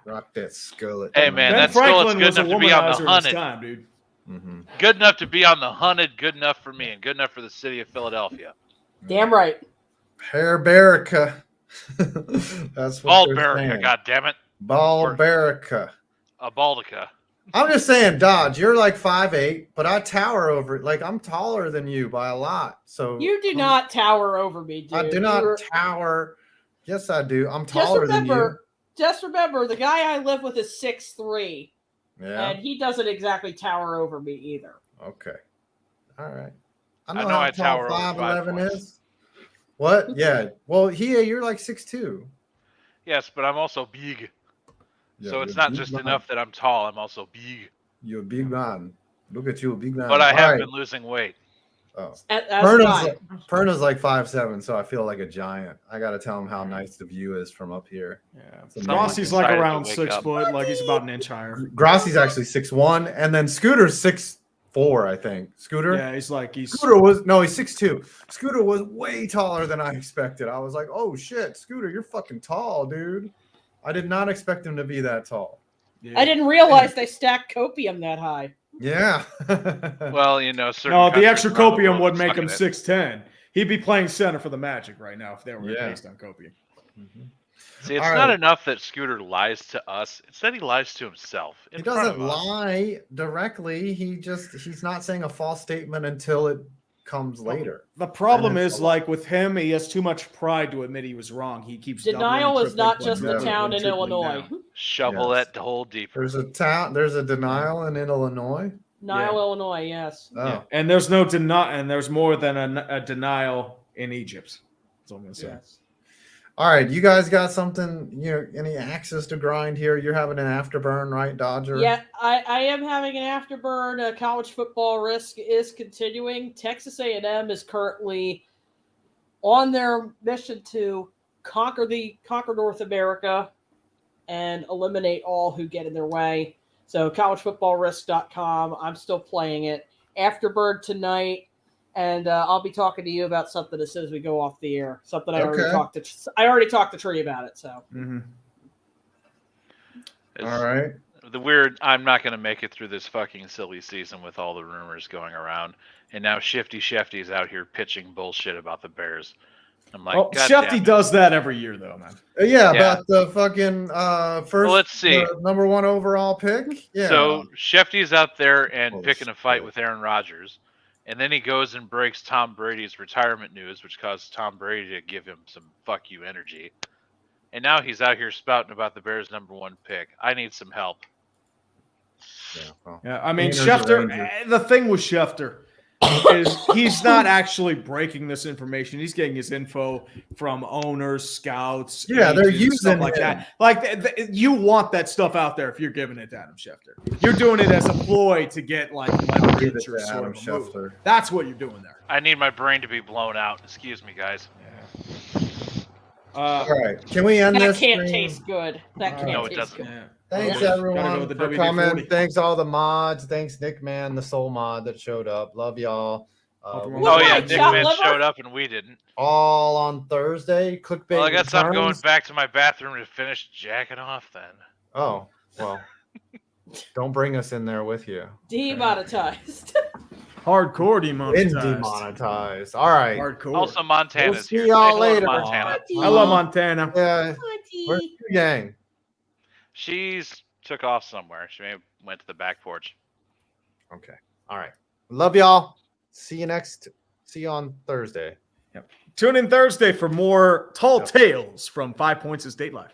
Rock that skullet. Hey, man, Ben that Franklin skullet's good was a enough to be on the womanizer in his hunted. time, dude. Mm-hmm. Good enough to be on the hunted, good enough for me, and good enough for the city of Philadelphia. Damn right. Hair Barica. That's what Bald they're Barica, saying. goddammit. Bald Barica. A Baldica. I'm just saying, Dodge, you're like 5'8", but I tower over it. Like I'm taller than you by a lot. So You do not tower over me, dude. I do not You're- tower. Yes, I do. I'm taller than you. Just remember, the guy I live with is 6'3", Yeah. and he doesn't exactly tower over me either. Okay. All right. I know how I tall tower over 5 points. is. What? Yeah. Well, you're like 6'2". Yes, but I'm also big. Yeah, So it's you're not big just man. enough that I'm tall, I'm also big. You're a big man. Look at you, a big man. But I All have right. been losing weight. Oh. That's Perna's like 5'7", so I feel like a giant. I got to tell him how nice the view is from up here. Yeah. It's amazing. Rossi's like decided to around wake 6 up. foot, like he's about an inch higher. Grassi's actually 6'1", and then Scooter's 6'4", I think. Scooter? Yeah, he's 6'2". Scooter was way taller than I expected. I was like, oh shit, Scooter, you're fucking tall, dude. I did not expect him to be that tall. Yeah. I didn't realize they stacked copium that high. Yeah. Well, you know, certain No, the countries extra around the copium world would are make sucking him it. 6'10". He'd be playing center for the Magic right now if they were Yeah. based on copium. See, it's All not right. enough that Scooter lies to us. It's that he lies to himself. He doesn't lie directly. He's not saying a false statement until it comes later. The problem And it's is, a lot. like with him, he has too much pride to admit he was wrong. He keeps Denial doubling, is not tripling, just a quadrupling, town in tripling Illinois. down. Shovel Yes. that hole deeper. There's a denial in Illinois. Niles, Yeah. Illinois, yes. Oh. Yeah. And there's no and there's more than a denial in Egypt. That's all I'm gonna say. Yes. All right, you guys got something? Any axes to grind here? You're having an afterburn, right, Dodger? Yeah, I am having an afterburn. College football risk is continuing. Texas A&M is currently on their mission to conquer North America and eliminate all who get in their way. So collegefootballrisk.com. I'm still playing it. Afterburn tonight, and I'll be talking to you about something as soon as we go off the air. Something I already talked to Tree about it. So. Mm-hmm. All right. The weird, I'm not going to make it through this fucking silly season with all the rumors going around. And now Shifty Shefty's out here pitching bullshit about the Bears. I'm like, Well, God Shefty damn it. does that every year, though, man. Yeah, Yeah. about the fucking first Let's see. number 1 overall pick. Yeah. So Shefty's out there and Holy picking a fight shit. with Aaron Rodgers. And then he goes and breaks Tom Brady's retirement news, which caused Tom Brady to give him some fuck you energy. And now he's out here spouting about the Bears' number 1 pick. I need some help. Yeah, I mean, Rangers are Schefter, Rangers. the thing with Schefter is he's not actually breaking this information. He's getting his info from owners, scouts. Yeah, they're agents, using stuff like him. that. Like you want that stuff out there if you're giving it to Adam Schefter. You're doing it as a ploy to get like Give it leverage or to sort Adam of a move. Schefter. That's what you're doing there. I need my brain to be blown out. Excuse me, guys. All right. Can we end That this? can't stream? taste good. That can't No, it taste doesn't. good. Yeah. Thanks Gotta go everyone with the for WD-40. coming. Thanks all the mods. Thanks Nick Man, the soul mod that showed up. Love y'all. Welcome. What Oh, am yeah, I, Nick chopped Man liver? showed up and we didn't. All on Thursday. Clickbait. Well, I guess I'm going returns. back to my bathroom to finish jacking off then. Oh, well. Don't bring us in there with you. Demonetized. Hardcore Been demonetized. demonetized. All right. Hardcore. Also, Montana's We'll see here. y'all Say hello to later. Montana. I love Montana. Yeah. Where's your gang? She's took off somewhere. She may have went to the back porch. Okay. All right. Love y'all. See you next See you on Thursday. Tune in Thursday for more tall tales from 5 Points' Date Life.